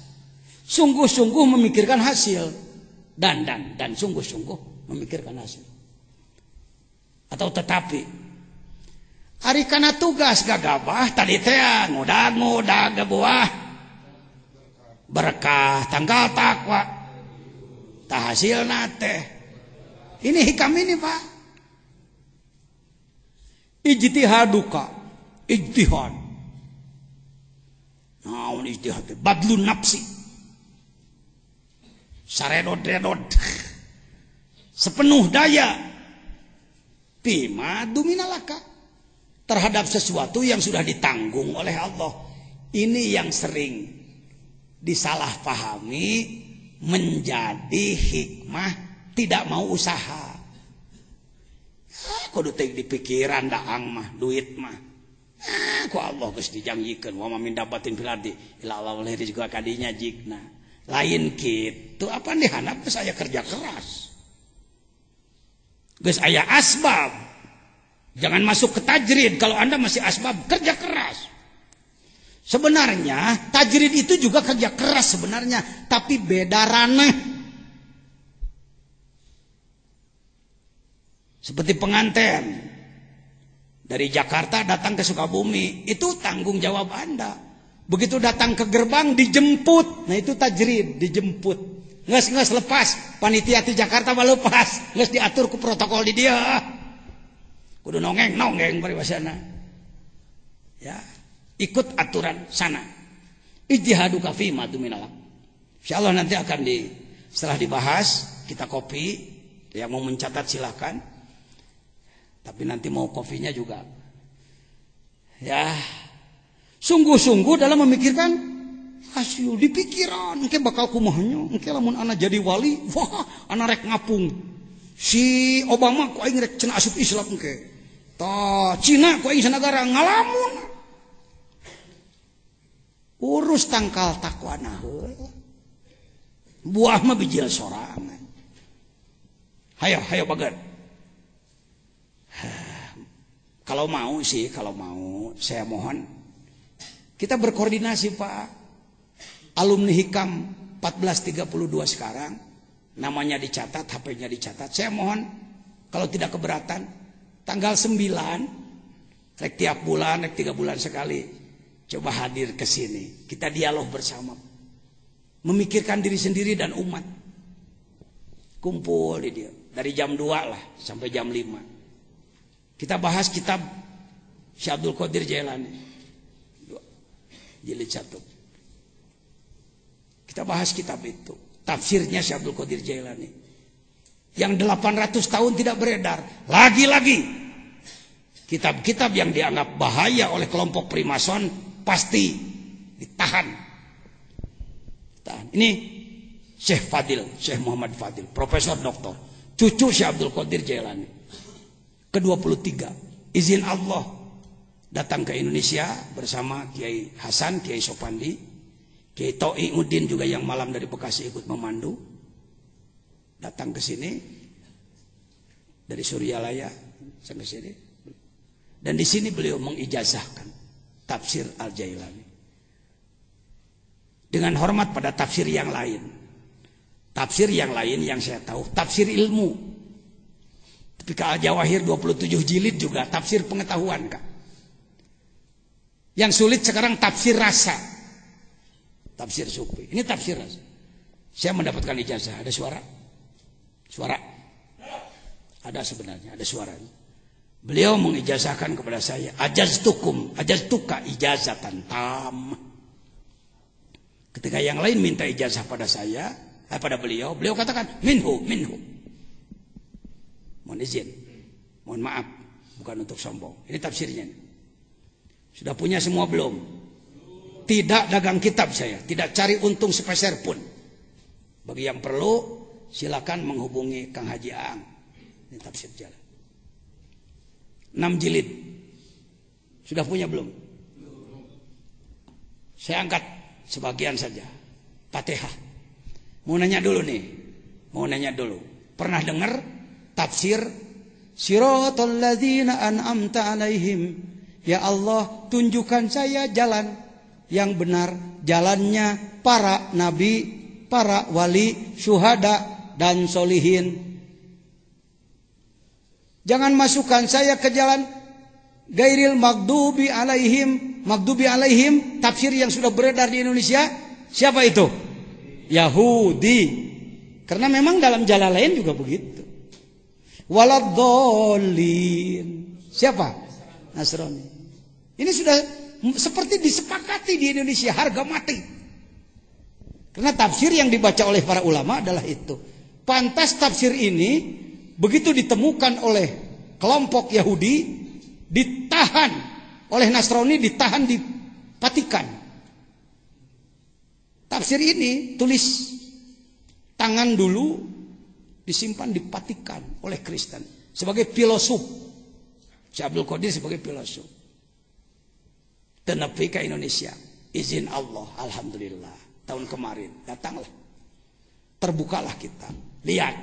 Sungguh-sungguh memikirkan hasil dan sungguh-sungguh memikirkan hasil. Atau tetapi ari kana tugas gagabah tadi teh ngudag gebuah berkah tanggal takwa tahasilna teh. Ini hikam ini Pak. Ijtihaduka, ijtihad. Naon ijtihad? Badlun nafsi. Saredod-redod. Sepenuh daya. Bima duminalaka. Terhadap sesuatu yang sudah ditanggung oleh Allah. Ini yang sering disalahpahami menjadi hikmah tidak mau usaha. Kudu teh di pikiran daang mah duit mah. Ku Allah geus dijanjikeun wa min dabatin fil ardi illa Allah lahir juga kadinya jigna. Lain kitu apa dihandap geus aya kerja keras. Geus aya asbab. Jangan masuk ke tajrid kalau Anda masih asbab kerja keras. Sebenarnya tajrid itu juga kerja keras sebenarnya, tapi beda ranah. Seperti pengantin dari Jakarta datang ke Sukabumi, itu tanggung jawab Anda. Begitu datang ke gerbang dijemput, nah itu tajrid, dijemput. Nges lepas, panitia di Jakarta mah lepas, nges diatur ku protokol di dia. Kudu nongeng paribasana. Ya. Ikut aturan sana. Ijtihaduka fima duminalak. Insyaallah nanti akan setelah dibahas kita kopi. Yang mau mencatat silakan. Tapi nanti mau kopinya juga. Ya. Sungguh-sungguh dalam memikirkan hasil di pikiran. Engke bakal kumahnya. Engke lamun ana jadi wali, wah, ana rek ngapung. Si Obama ku aing rek cenah asup Islam engke. Tah Cina ku aing sanagara ngalamun. Urus tangkal takwana heula. Buah mah bijil sorangan. Hayo bager. Kalau mau saya mohon kita berkoordinasi Pak. Alumni Hikam 1432 sekarang, namanya dicatat, HP-nya dicatat. Saya mohon kalau tidak keberatan, tanggal 9, rek tiap bulan, rek 3 bulan sekali, coba hadir ke sini. Kita dialog bersama. Memikirkan diri sendiri dan umat. Kumpul di dia. Dari jam 2 lah sampai jam 5. Kita bahas kitab Syekh Abdul Qadir Jailani. Jilid 1. Kita bahas kitab itu. Tafsirnya Syekh Abdul Qadir Jailani. Yang 800 tahun tidak beredar. Lagi-lagi. Kitab-kitab yang dianggap bahaya oleh kelompok primason pasti ditahan. Ini Syekh Fadil, Syekh Muhammad Fadil, Profesor Doktor, cucu Syekh Abdul Qadir Jailani. Ke-23. Izin Allah datang ke Indonesia bersama Kiai Hasan, Kiai Sopandi, Kiai To'i Udin juga yang malam dari Bekasi ikut memandu. Datang ke sini dari Suryalaya sampai sini. Dan di sini beliau mengijazahkan tafsir Al-Jailani. Dengan hormat pada tafsir yang lain. Tafsir yang lain yang saya tahu, tafsir ilmu. Tapi Al-Jawahir 27 jilid juga tafsir pengetahuan, Kak. Yang sulit sekarang tafsir rasa. Tafsir sufi. Ini tafsir rasa. Saya mendapatkan ijazah. Ada suara? Suara? Ada sebenarnya. Ada suaranya. Beliau mengijazahkan kepada saya. Ajaztuka ijazatan tam. Ketika yang lain minta ijazah pada saya. Pada beliau. Beliau katakan. Minhu. Mohon izin. Mohon maaf. Bukan untuk sombong. Ini tafsirnya. Sudah punya semua belum? Tidak dagang kitab saya. Tidak cari untung sepeser pun. Bagi yang perlu, silakan menghubungi Kang Haji Aang. Ini tafsir jalan. 6 jilid. Sudah punya belum? Saya angkat sebagian saja. Fatihah. Mau nanya dulu. Pernah dengar tafsir Siratal ladzina an'amta alaihim? Ya Allah, tunjukkan saya jalan yang benar, jalannya para nabi, para wali, syuhada, dan solihin. Jangan masukkan saya ke jalan gairil maghdubi alaihim. Maghdubi alaihim, tafsir yang sudah beredar di Indonesia. Siapa itu? Yahudi. Karena memang dalam Jalalain juga begitu. Waladhdallin. Siapa? Nasrani. Ini sudah seperti disepakati di Indonesia, harga mati. Karena tafsir yang dibaca oleh para ulama adalah itu. Pantas tafsir ini begitu ditemukan oleh kelompok Yahudi, ditahan oleh Nasrani, ditahan, dipatikan. Tafsir ini tulis tangan dulu, disimpan, dipatikan oleh Kristen sebagai filosof. Syekh Abdul Qadir sebagai filosof. Tenepi ke Indonesia. Izin Allah, alhamdulillah. Tahun kemarin datanglah. Terbukalah kita. Lihat.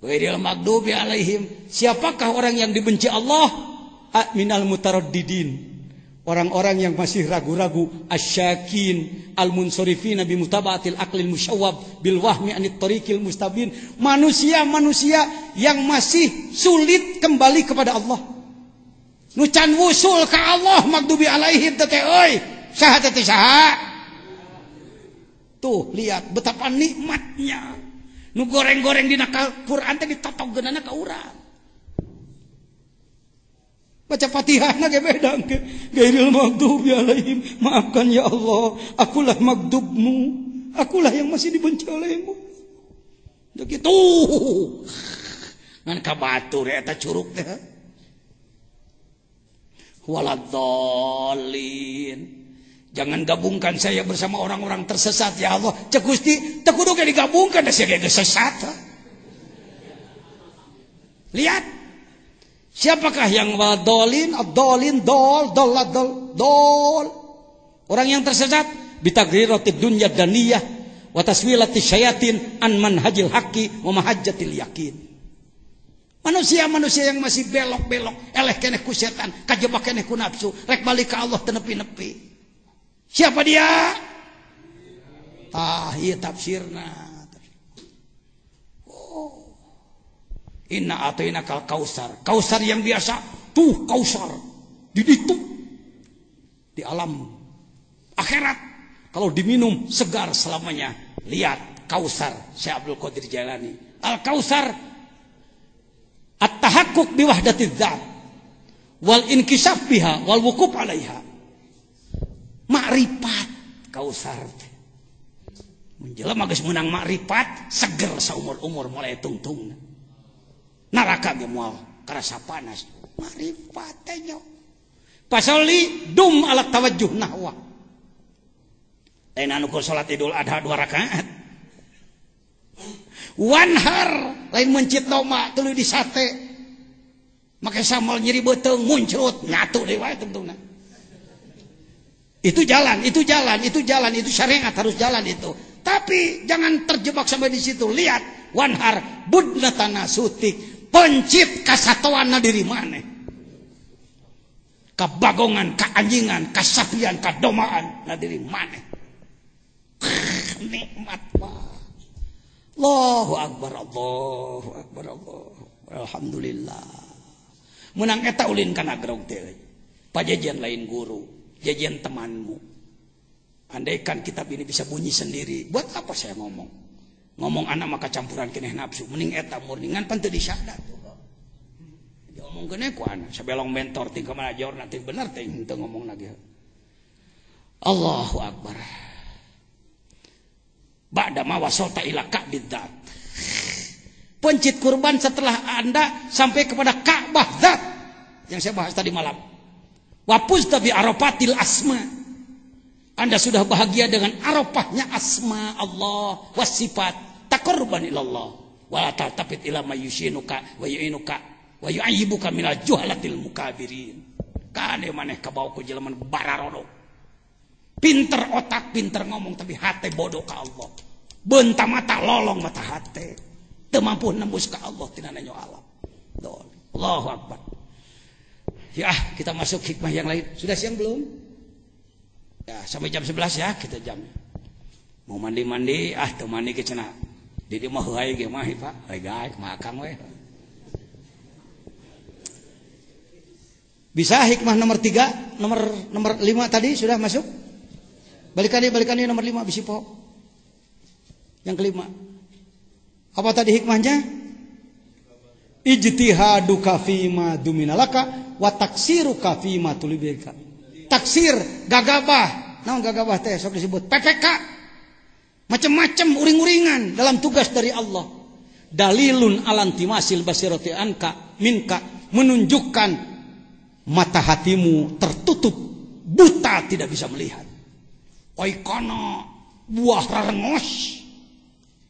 Ghairil maghdubi alaihim. Siapakah orang yang dibenci Allah? Minal mutaraddidin. Orang-orang yang masih ragu-ragu. Asyakin. Al-munsorifina bimutaba'atil aqlil musyawwab. Bilwahmi anit tariqil mustabin. Manusia-manusia yang masih sulit kembali kepada Allah. Nucan wusul ke Allah maghdubi alaihim tete euy. Saha tete saha? Tuh, lihat betapa nikmatnya. Nu goreng-goreng dina Quran teh ditotogkeunana ka urang. Baca Fatihahna ge beda ke. Gairil maghdubi alaihim. Maafkan ya Allah, akulah maghdubmu. Akulah yang masih dibenci olehmu. Begitu. Ngan ka batur eta curug teh. Waladhdallin. Jangan gabungkan saya bersama orang-orang tersesat ya Allah. Cek Gusti, teu kudu ge digabungkan da sia ge sesat. Lihat. Siapakah yang waladhdallin? Ad-dallin, dol. Orang yang tersesat bitagriratid dunya daniyah wa taswilatis syayatin an manhajil haqqi wa mahajjatil yakin. Manusia-manusia yang masih belok-belok, eleh keneh ku setan, kajebak keneh ku nafsu, rek balik ka Allah teu nepi-nepi. Siapa dia? Ieu tafsirna. Oh. Inna atainakal kausar. Kausar yang biasa, tuh kausar di ditu. Di alam akhirat kalau diminum segar selamanya. Lihat kausar Syekh Abdul Qadir Jailani. Al-Kausar at-tahakkuk bi wahdatiz dzat wal inkisaf biha wal wuquf 'alaiha. Makrifat kausar. Menjelema geus meunang makrifat seger saumur-umur mulai tungtung. Neraka ge moal karasa panas. Makrifat teh nya. Pasali dum ala tawajjuh nahwa. Lain anu ku salat Idul Adha 2 rakaat. Wanhar lain mencit doma tuluy di sate. Make sambal nyeri beuteung muncrut nyatu deui wae tungtungna. Itu jalan, itu syariat harus jalan itu. Tapi jangan terjebak sampai di situ. Lihat, wanhar budnatana sutik, pencit kasatoana diri maneh. Kabagongan, kaanjingan, kasapian, kadomaan na diri maneh. Nikmat mah. Allahu akbar, Allahu akbar, Allahu. Alhamdulillah. Menang eta ulin kana grog teh. Pajajian lain guru, jajian temanmu. Andaikan kitab ini bisa bunyi sendiri, buat apa saya ngomong? Ngomong anak maka campuran keneh nafsu, mending eta murni ngan pan teu disyadat. Ngomong keneh ku anak, sabelong mentor ting ka mana jor nanti bener teh henteu ngomong lagi. Allahu akbar. Ba'da ma wasalta ila ka'bidzat. Pencit kurban setelah Anda sampai kepada Ka'bah zat yang saya bahas tadi malam. Wapuzta bi arafatil asma. Anda sudah bahagia dengan arafahnya asma Allah wasifat taqarruban ilallah wala tartafit ila mayyushinuka wa yu'inuka wa yu'ayyibuka minal juhalatil mukabirin. Kade maneh kabawa ku jelema bararodo. Pinter otak, pinter ngomong tapi hati bodoh ka Allah. Benta mata lolong mata hati. Teu mampu nembus ka Allah tina nanyo alam. Allahu akbar. Ya, kita masuk hikmah yang lain. Sudah siang belum? Ya, sampai jam 11 ya kita jam. Mau mandi-mandi, teu mandi ke cenah. Di dieu mah heuai ge mah Pak. Regaek makan we. Bisa hikmah nomor 3, nomor 5 tadi sudah masuk? Balikannya nomor 5 bisi po. Yang kelima. Apa tadi hikmahnya? Ijtihaduka fima duminalaka wa taksiruka fima tulibika. Taksir, gagabah. Naon gagabah teh sok disebut PPK. Macam-macam uring-uringan dalam tugas dari Allah. Dalilun alantimasil basirati anka minka, menunjukkan mata hatimu tertutup, buta tidak bisa melihat. Oi kono buah rarengos.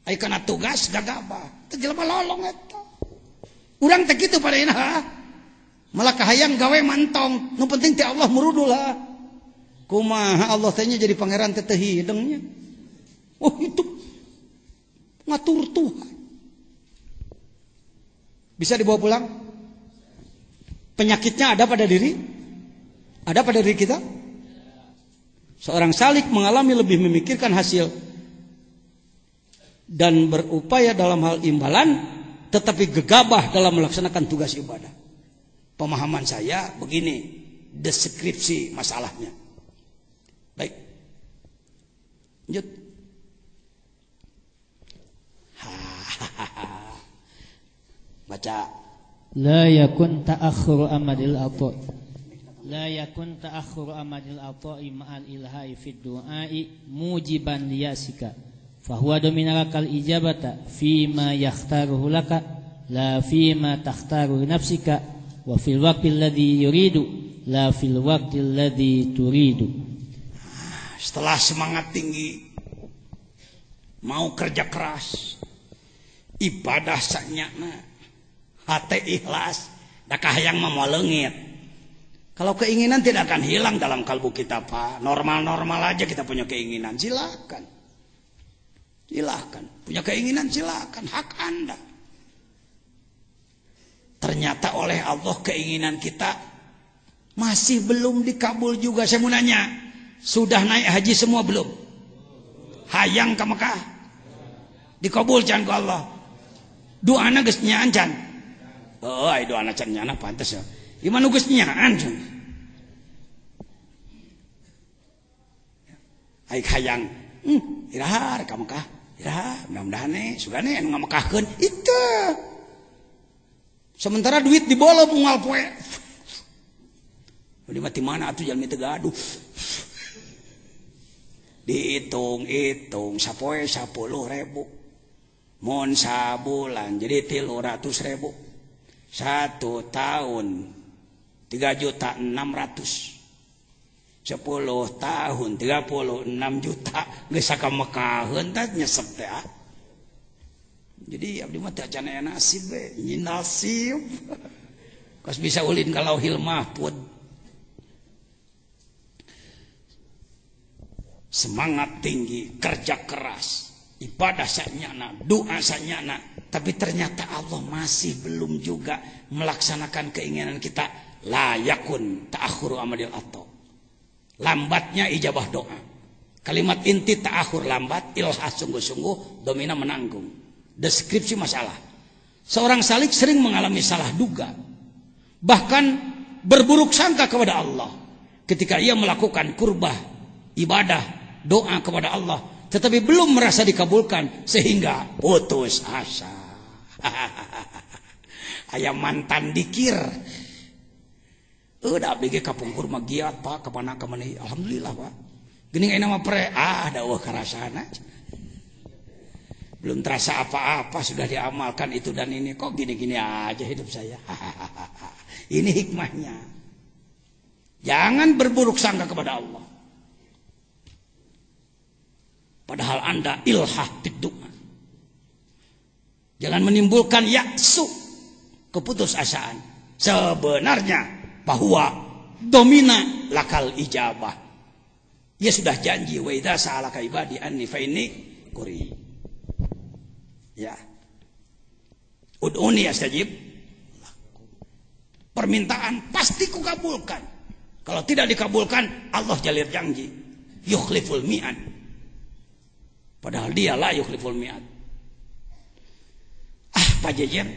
Ai kana tugas gagabah. Teu jelema lolong eta. Urang teh kitu padeuna. Malah kahayang gawe mantong. Nu penting teh Allah murudul lah. Kumaha Allah teh jadi pangeran teh hidengnya. Oh itu ngatur Tuhan. Bisa dibawa pulang? Penyakitnya ada pada diri? Ada pada diri kita? Seorang salik mengalami lebih memikirkan hasil dan berupaya dalam hal imbalan, tetapi gegabah dalam melaksanakan tugas ibadah. Pemahaman saya begini, deskripsi masalahnya. Baik. Lanjut. Baca. La yakun ta'akhuru amadil ata. La yakun ta'akhuru amadil ata'i ma'al ilhai fid du'ai mujiban liyasika. Fahuwa dominalakal ijabata fima yakhtaruhu laka la fima takhtaru nafsika wa fil waqtil ladzi yuridu la fil waqtil ladzi turidu. Setelah semangat tinggi, mau kerja keras, ibadah sanyana, hati ikhlas, da kahayang mah moal leungit. Kalau keinginan tidak akan hilang dalam kalbu kita, Pak. Normal-normal aja kita punya keinginan, silakan. Silakan. Punya keinginan silakan, hak Anda. ternyata oleh Allah keinginan kita masih belum dikabul juga. Saya mau nanya, sudah naik haji semua belum? Hayang ke Mekah dikabul can ku Allah. Doana geus nyaan can. Oh, ai doana can nyana pantes ya. Iman geus nyaan can. Ai hayang irahar ka Mekah. Irahar mudah-mudahan sugane anu ngamekahkeun itu. Sementara duit dibolong unggal poe. Di mati mana atuh jalmi teu gaduh. Dihitung-hitung sapoe 10.000. Mun sabulan jadi 300.000. 1 tahun 3.600.000. 10 tahun 36 juta geus sakamekaheun teh nyesep teh. Jadi abdi mah teh can aya nasib we, nyi nasib. Kos bisa ulin ka Lauhil Mahfuz. Semangat tinggi, kerja keras, ibadah sanyana, doa sanyana, tapi ternyata Allah masih belum juga melaksanakan keinginan kita. La yakun ta'akhuru amadil atau. Lambatnya ijabah doa. Kalimat inti ta'akhur lambat, ilhah sungguh-sungguh, domina menanggung. Deskripsi masalah. Seorang salik sering mengalami salah duga, bahkan berburuk sangka kepada Allah ketika ia melakukan kurbah, ibadah, doa kepada Allah, tetapi belum merasa dikabulkan sehingga putus asa. Aya mantan dikir. Udah abdi ge kapungkur mah giat Pak, kapana kamani alhamdulillah Pak. Geuning ayeuna mah pre daweuh karasana. Belum terasa apa-apa sudah diamalkan itu dan ini, kok gini-gini aja hidup saya. Ini hikmahnya. Jangan berburuk sangka kepada Allah. Padahal Anda ilhah biddu'a. Jangan menimbulkan yaksu, keputusasaan. Sebenarnya bahwa domina lakal ijabah. Ia sudah janji wa idza sa'alaka ibadi anni fa inni quri. Ya. Ud'uni astajib. Permintaan pasti kukabulkan. Kalau tidak dikabulkan, Allah jalir janji. Yukhliful mi'ad. Padahal dia la yukhliful mi'ad. Pak Jejer,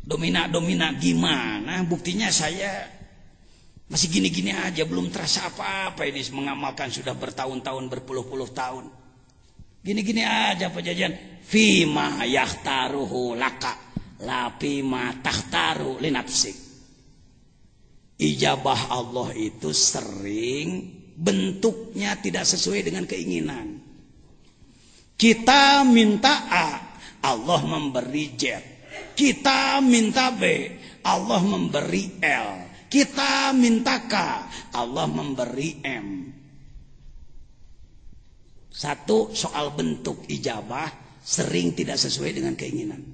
domina gimana? Buktinya saya masih gini-gini aja, belum terasa apa-apa ini mengamalkan sudah bertahun-tahun, berpuluh-puluh tahun. Gini-gini aja Pak Jajan. Fima yahtaruhu laka la fima tahtaru li nafsik. Ijabah Allah itu sering bentuknya tidak sesuai dengan keinginan. Kita minta A, Allah memberi Z. Kita minta B, Allah memberi L. Kita minta K, Allah memberi M. Satu, soal bentuk ijabah sering tidak sesuai dengan keinginan.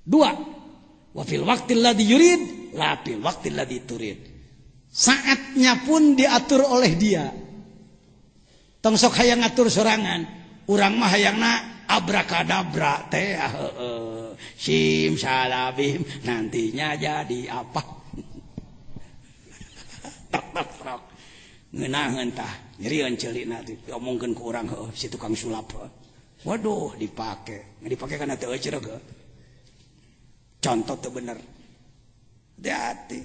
Dua, wa fil waqtil ladzi yurid la fil waqtil ladzi turid. Saatnya pun diatur oleh dia. Tong sok hayang ngatur sorangan, urang mah hayangna abrakadabra teh sim salabim nantinya jadi apa. Tak ngeunaheun tah nyerieun ceulina diomongkeun ku urang heuh si tukang sulap. Waduh dipake kana teu eceureuh. Contoh teu bener. Hati-hati.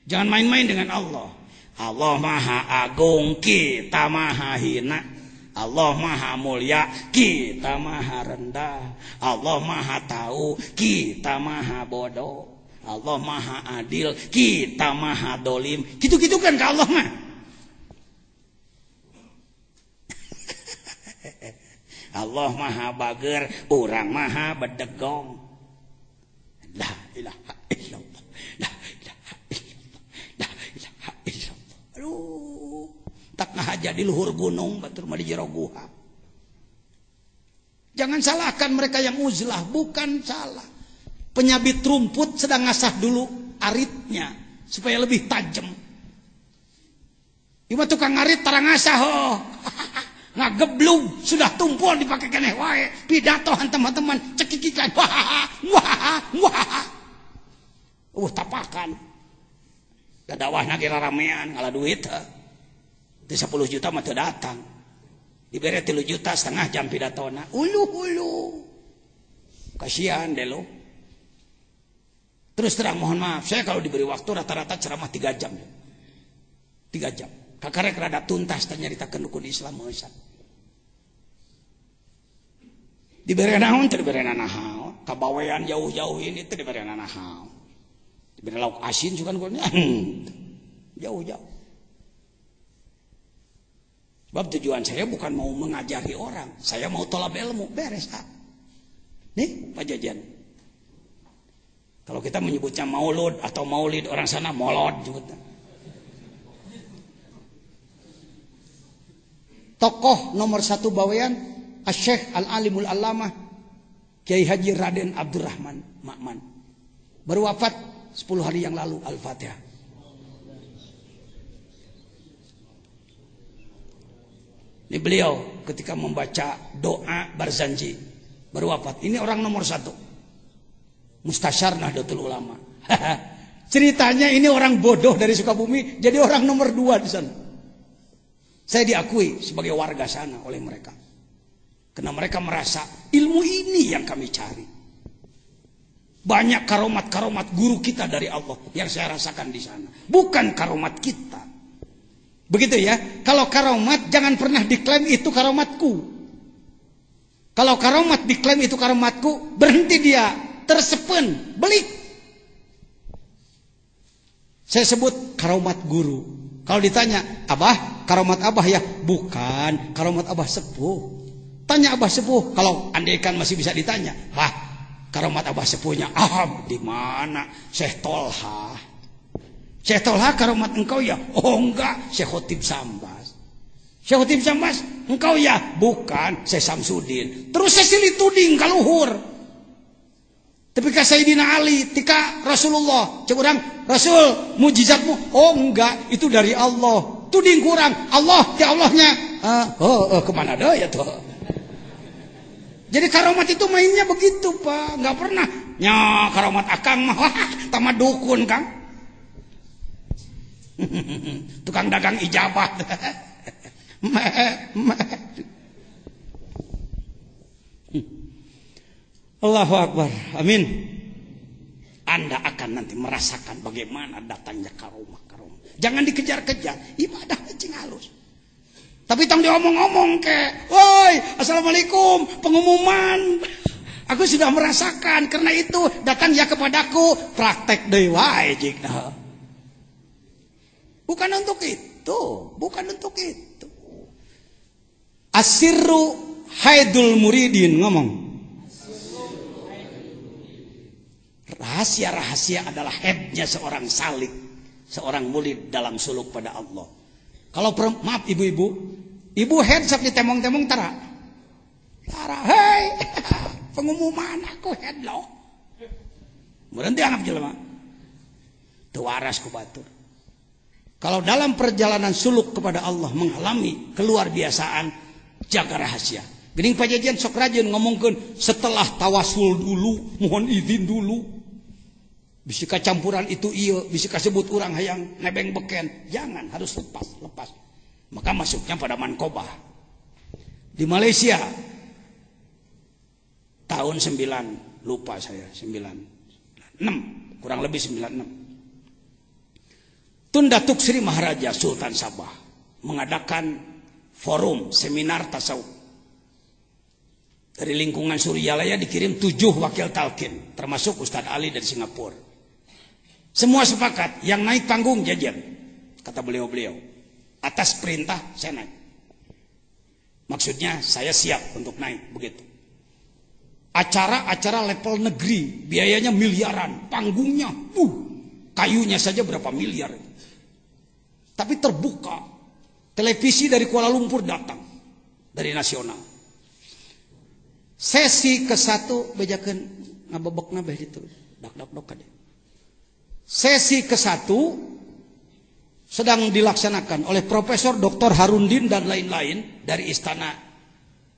Jangan main-main dengan Allah. Allah Maha Agung, kita Maha Hina. Allah Maha Mulia, kita Maha Rendah. Allah Maha Tahu, kita Maha Bodoh. Allah Maha Adil, kita Maha Dolim. Gitu-gitu kan ke Allah mah. Allah Maha Bager, orang Maha Bedegong. La ilaha illallah, la ilaha illallah, la ilaha illallah. Aduh, tak ngahaja di luhur gunung, batur mah di jero guha. Jangan salahkan mereka yang uzlah, bukan salah. Penyabit rumput sedang ngasah dulu aritnya supaya lebih tajam. Ibu tukang arit tarang ngasah oh. Ngageblung sudah tumpul dipakai keneh wae pidato teman-teman cekikikan wah. Tapakan. Dadawahna ge ramean ngala duit. Teu 10 juta mah teu datang. Dibere 3 juta setengah jam pidatona. Ulu. Kasihan deh lo. Terus terang mohon maaf, saya kalau diberi waktu rata-rata ceramah 3 jam. 3 jam. Kakarek rada tuntas nyaritakeun dukun Islam eusan. Diberi naon teu diberi naon. Kabawean jauh-jauh ini teu diberi naon. Diberi lauk asin juga kan jauh-jauh. Sebab tujuan saya bukan mau mengajari orang, saya mau tolab ilmu, beres. Nih Pak Jajan. Kalau kita menyebutnya maulud atau maulid, orang sana molod juga. Tokoh nomor 1 Bawean, Asy-Syaikh Al-Alimul Allamah Kiai Haji Raden Abdurrahman Ma'man. Baru wafat 10 hari yang lalu. Al-Fatihah. Ini beliau ketika membaca doa Barzanji baru wafat. Ini orang nomor 1. Mustasyar Nahdlatul Ulama. Ceritanya ini orang bodoh dari Sukabumi jadi orang nomor 2 di sana. Saya diakui sebagai warga sana oleh mereka. Karena mereka merasa ilmu ini yang kami cari. Banyak karomat-karomat guru kita dari Allah yang saya rasakan di sana. Bukan karomat kita. Begitu ya. Kalau karomat jangan pernah diklaim itu karomatku. Kalau karomat diklaim itu karomatku, berhenti dia, tersepen, belik. Saya sebut karomat guru. Kalau ditanya, Abah, karomat Abah ya? Bukan, karomat Abah sepuh. Tanya Abah sepuh, kalau andaikan masih bisa ditanya, Bah, karomat Abah sepuhnya, di mana? Syekh Tolha. Syekh Tolha karomat engkau ya? Oh enggak, Syekh Khotib Sambas. Syekh Khotib Sambas, engkau ya? Bukan, Syekh Samsudin. Terus saya silih tuding kaluhur. Tapi ka Sayyidina Ali, tika Rasulullah, cek urang, Rasul, mujizatmu? Oh enggak, itu dari Allah. Tuding kurang, Allah, ya Allahnya. Kemana dah ya tuh? Jadi karomat itu mainnya begitu Pak, nggak pernah. Nya karomat akang mah, tamat dukun Kang. Tukang dagang ijabah. Allahu Akbar, amin. Anda akan nanti merasakan bagaimana datangnya karomah. Jangan dikejar-kejar, ibadah cing halus. Tapi tong diomong-omong ke, woi, assalamualaikum, pengumuman. Aku sudah merasakan, karena itu datang ya kepadaku, praktek deui wae jigna. Bukan untuk itu. Asirru haidul muridin ngomong. Rahasia-rahasia adalah headnya seorang salik, seorang murid dalam suluk pada Allah. Kalau maaf ibu-ibu, ibu head sak ditemong-temong tara, hei, pengumuman aku head loh. Berhenti anak jelema, teu waras ku batur. Kalau dalam perjalanan suluk kepada Allah mengalami keluar biasaan, jaga rahasia. Geuning pajajian sok rajin ngomongkeun setelah tawasul dulu, mohon izin dulu. Bisa campuran itu iya, bisa sebut orang hayang nebeng beken. Jangan, harus lepas. Maka masuknya pada mankobah. Di Malaysia tahun 9, lupa saya, 96, kurang lebih 96. Tun Datuk Sri Maharaja Sultan Sabah mengadakan forum seminar tasawuf. Dari lingkungan Suryalaya dikirim 7 wakil talqin, termasuk Ustadz Ali dari Singapura. Semua sepakat, yang naik panggung Jajan, kata beliau-beliau. Atas perintah saya naik. Maksudnya saya siap untuk naik, begitu. Acara-acara level negeri, biayanya miliaran, panggungnya, kayunya saja berapa miliar. Tapi terbuka, televisi dari Kuala Lumpur datang, dari nasional. Sesi ke-1 bejakeun ngabebek nabeh itu, dak-dak-dok kade. Sesi ke-1 sedang dilaksanakan oleh Profesor Dr. Harundin dan lain-lain dari Istana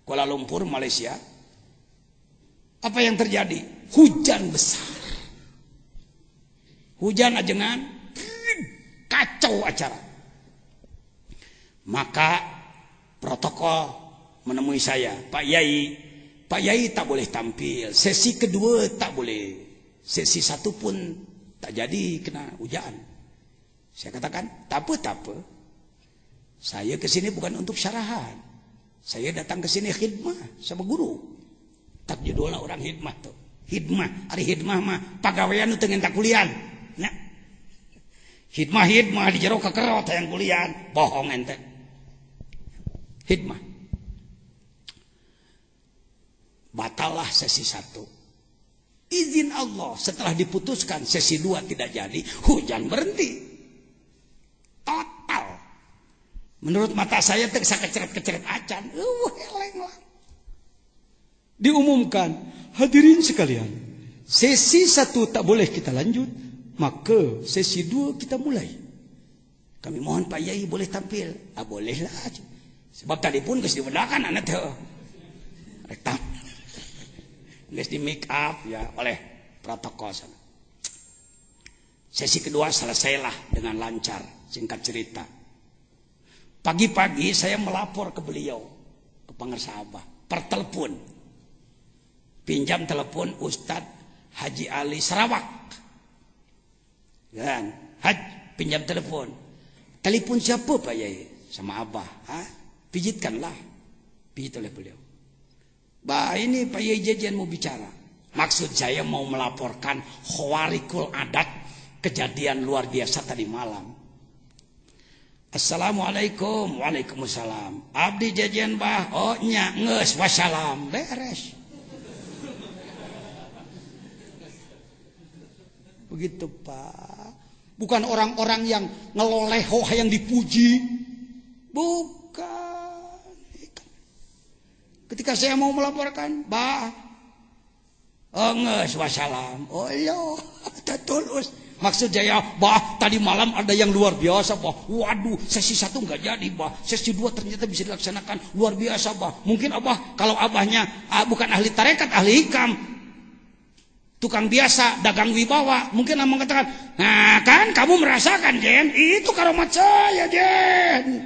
Kuala Lumpur, Malaysia. Apa yang terjadi? Hujan besar. hujan ajengan, kacau acara. Maka protokol menemui saya, Pak Yai tak boleh tampil, sesi kedua tak boleh, sesi satu pun tak jadi kena hujan. Saya katakan, tak apa, saya kesini bukan untuk syarahan, saya datang kesini khidmah sama guru. Tak judulnya orang khidmah tuh, khidmah, hari khidmah mah pagawean itu ngenta kuliah. Nah, khidmah di jero kekerot yang kuliah, bohong ente. Khidmah. Batallah sesi 1. Izin Allah setelah diputuskan sesi 2 tidak jadi, hujan berhenti. Total. Menurut mata saya teh sakeceret-keceret acan. Heleng lah. Diumumkan, hadirin sekalian, sesi 1 tak boleh kita lanjut, maka sesi 2 kita mulai. Kami mohon Pak Yai boleh tampil. Bolehlah. Sebab tadi pun geus dibedakan anak teh. Rektam. Geus di make up ya oleh protokol sana. Sesi kedua selesailah dengan lancar, singkat cerita. Pagi-pagi saya melapor ke beliau, ke Pangarsa Abah, per telepon. Pinjam telepon Ustadz Haji Ali Sarawak. Kan? Pinjam telepon. Telepon siapa Pak Yai? Sama Abah. Pijitkanlah. Pijit oleh beliau. Bah ini Pak Yai Jejen mau bicara. Maksud saya mau melaporkan khawarikul adat, kejadian luar biasa tadi malam. Assalamualaikum. Waalaikumsalam. Abdi Jejen bah. Oh nya ngeus wassalam. Beres. Begitu Pak. Bukan orang-orang yang ngeloleho yang dipuji. Bukan. Ketika saya mau melaporkan, bah, nges wassalam. Oh iya, tulus. Maksud saya, bah, tadi malam ada yang luar biasa, bah. Waduh, sesi 1 nggak jadi, bah. Sesi 2 ternyata bisa dilaksanakan luar biasa, bah. Mungkin Abah, kalau Abahnya bukan ahli tarekat, ahli hikam, tukang biasa, dagang wibawa, mungkin Abah mengatakan, nah kan kamu merasakan, Jen, itu karomat saya, Jen.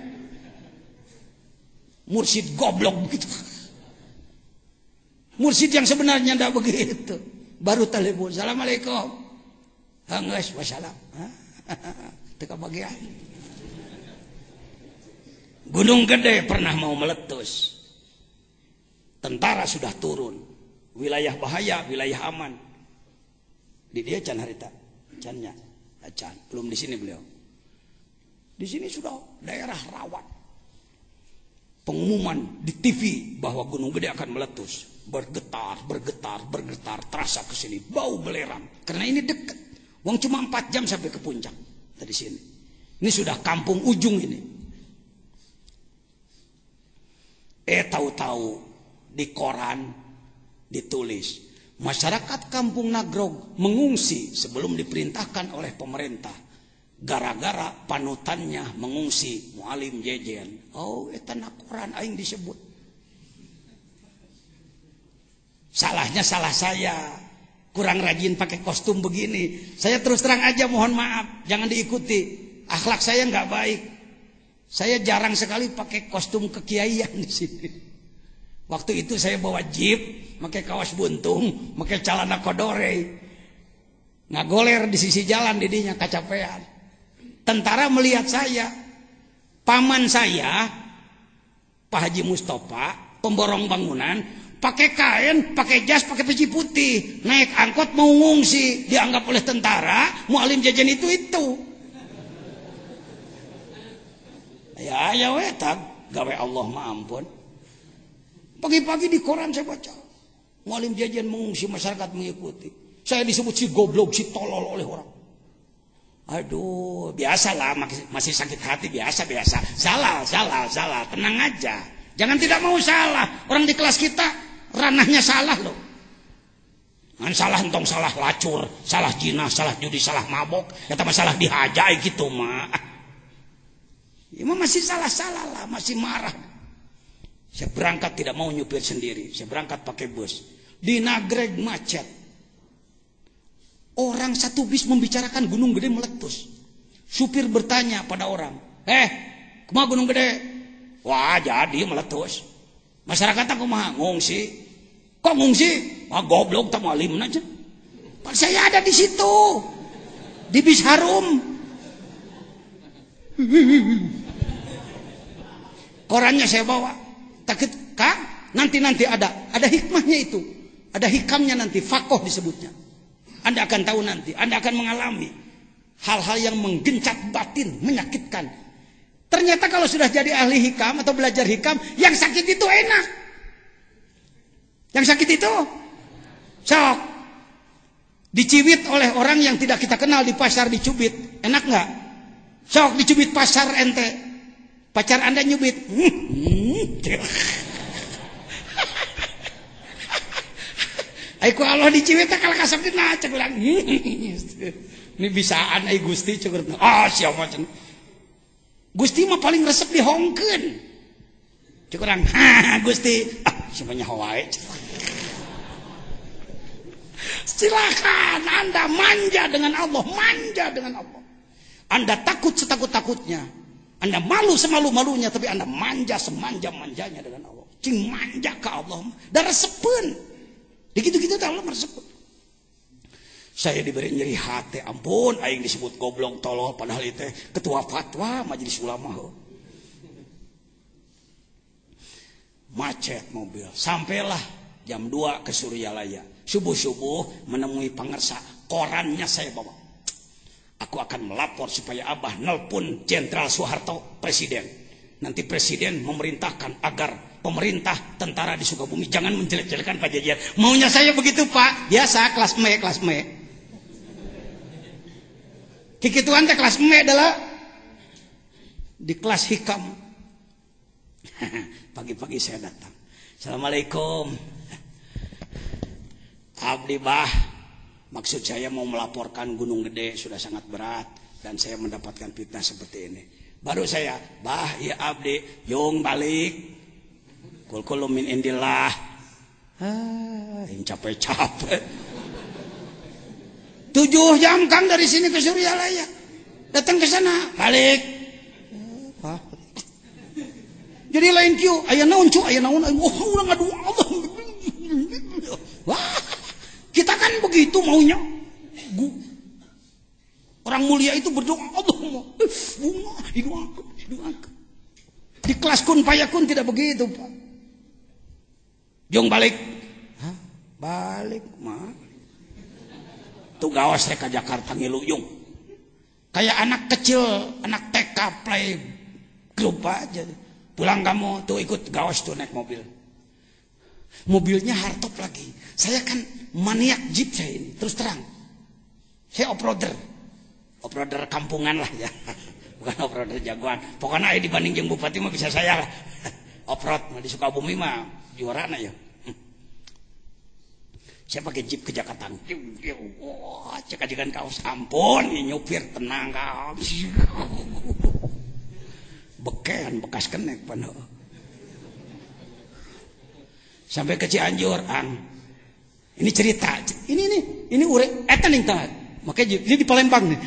Mursyid goblok begitu. Mursyid yang sebenarnya tidak begitu. Baru telepon, assalamualaikum. Hangus, wassalam. Teka bagian. Gunung Gede pernah mau meletus. Tentara sudah turun. Wilayah bahaya, wilayah aman. Di dia can harita, cannya, can. Belum di sini beliau. Di sini sudah daerah rawan. Pengumuman di TV bahwa Gunung Gede akan meletus. Bergetar, terasa ke sini, bau belerang. Karena ini dekat. Wong cuma 4 jam sampai ke puncak dari sini. Ini sudah kampung ujung ini. Tahu-tahu di koran ditulis, masyarakat Kampung Nagrog mengungsi sebelum diperintahkan oleh pemerintah. Gara-gara panutannya mengungsi Mualim Jejen. Oh, eta na koran aing disebut. Salahnya salah saya, kurang rajin pakai kostum begini. Saya terus terang aja mohon maaf, jangan diikuti. Akhlak saya nggak baik. Saya jarang sekali pakai kostum kekiaian di sini. Waktu itu saya bawa jeep, pakai kaos buntung, pakai celana kodore, ngagoler di sisi jalan didinya kacapean. Tentara melihat saya, paman saya, Pak Haji Mustafa, pemborong bangunan. Pakai kain, pakai jas, pakai peci putih, naik angkot mau ngungsi, dianggap oleh tentara Mualim Jejen itu. Ya wetak, gawe Allah maampun. Pagi-pagi di koran saya baca, Mualim Jejen mengungsi, masyarakat mengikuti. Saya disebut si goblok, si tolol oleh orang. Aduh, biasalah, masih sakit hati, biasa. Salah, tenang aja. Jangan tidak mau salah. Orang di kelas kita ranahnya salah loh. Ngan salah entong salah lacur, salah jinah, salah judi, salah mabok, eta masalah dihajai gitu mah. Ya masih salah lah, masih marah. Saya berangkat tidak mau nyupir sendiri, saya berangkat pakai bus. Di Nagreg macet. Orang satu bis membicarakan Gunung Gede meletus. Supir bertanya pada orang, kumaha Gunung Gede? Wah, jadi meletus. Masyarakat kumaha? Ngungsi. Kok ngungsi? Wah, goblok tak malim aja. Saya ada di situ. Di bis harum. Korannya saya bawa. Takut, Kang, nanti ada hikmahnya itu. Ada hikamnya nanti, fakoh disebutnya. Anda akan tahu nanti, Anda akan mengalami hal-hal yang menggencet batin, menyakitkan. Ternyata kalau sudah jadi ahli hikam atau belajar hikam, yang sakit itu enak. Yang sakit itu sok dicibit oleh orang yang tidak kita kenal di pasar, dicubit, enak nggak? Sok dicubit pasar ente, pacar Anda nyubit, Aiku Allah dicibit kalau kasap dina cek ulang. Ini bisaan ai Gusti cukur. Siapa macam Gusti mah paling resep dihongkeun. Cek urang, Gusti, semuanya wae. Silakan Anda manja dengan Allah, manja dengan Allah. Anda takut setakut-takutnya, Anda malu semalu-malunya, tapi Anda manja semanja-manjanya dengan Allah. Cing manja ke Allah, da resepeun. Gitu-gitu Allah meresep. Saya diberi nyeri hati, ampun, aing disebut goblok tolol padahal itu ketua fatwa majelis ulama. Macet mobil, sampailah jam 2 ke Suryalaya. Subuh-subuh menemui pangersa, korannya saya bawa. Aku akan melapor supaya Abah nelpon Jenderal Soeharto, Presiden. Nanti Presiden memerintahkan agar pemerintah tentara di Sukabumi jangan menjelek-jelekan Pajajaran. Maunya saya begitu, Pak. Biasa kelas me. Kikituan teh kelas me adalah di kelas hikam. Pagi-pagi saya datang. Assalamualaikum. Abdi Bah, maksud saya mau melaporkan Gunung Gede sudah sangat berat dan saya mendapatkan fitnah seperti ini. Baru saya, Bah, ya Abdi, yung balik. Kul min indillah. Yang capek-capek. 7 jam Kang dari sini ke Suryalaya. Datang ke sana, balik. Jadi lain kieu, aya naon cu, aya naon, urang ngadu Allah. Wah, kita kan begitu maunya. Orang mulia itu berdoa, Allah didoakan. Di kelas kun payakun tidak begitu, Pak. Jong balik. Balik mah. Tuh gawas rek ka Jakarta ngiluyung. Kayak anak kecil, anak TK play grup aja. Pulang kamu tuh ikut gawas tuh naik mobil. Mobilnya hardtop lagi. Saya kan maniak jeep saya ini, terus terang. Saya off-roader kampungan lah ya. Bukan off-roader jagoan. Pokoknya dibanding jeung bupati mah bisa saya lah. Off-road di Sukabumi mah juarana ya. Saya pakai jeep ke Jakarta. Wah, cek ajikan kaos ampun, nyupir tenang kau. Beken bekas kenek pano. Sampai ke Cianjur, Ang. Ini cerita. Ini urek eta ning tah. Makanya ini di Palembang nih.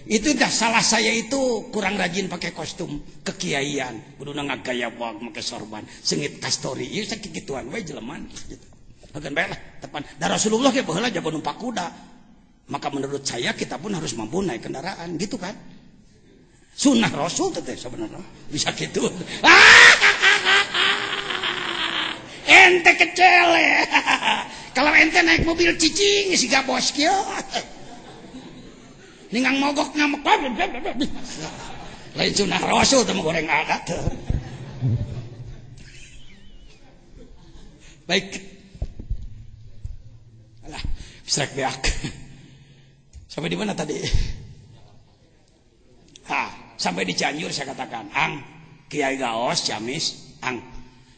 Itu dah salah saya itu kurang rajin pakai kostum kekiaian, kudu ngagaya bag make sorban, sengit kastori ieu sakitu gituan we jeleman gitu. Hageun bae lah tepan. Da Rasulullah ge baheula jago numpak kuda. Maka menurut saya kita pun harus mampu naik kendaraan gitu kan. Sunnah Rasul teh sebenarnya bisa gitu. Ente kecele. Kalau ente naik mobil cicing siga bos kieu. Ningang mogok ngamek. Lain sunnah Rasul teh goreng adat. Baik. Alah, strek beak. Sampai di mana tadi? Sampai di Cianjur saya katakan, Ang, Kiai Gaos, Ciamis, Ang,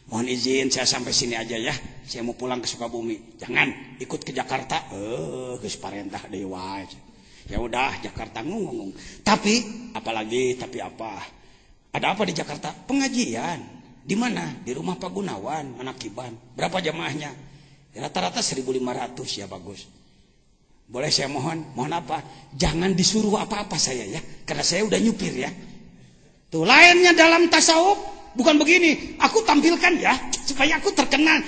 mohon izin saya sampai sini aja ya. Saya mau pulang ke Sukabumi. Jangan ikut ke Jakarta. Geus parentah deui wae. Ya udah, Jakarta ngomong. Tapi apalagi tapi apa? Ada apa di Jakarta? Pengajian. Di mana? Di rumah Pak Gunawan, Manakiban. Berapa jamaahnya? Rata-rata 1.500 ya bagus. Boleh saya mohon apa? Jangan disuruh apa-apa saya ya, karena saya udah nyupir ya. Tuh lainnya dalam tasawuf bukan begini. Aku tampilkan ya supaya aku terkenal.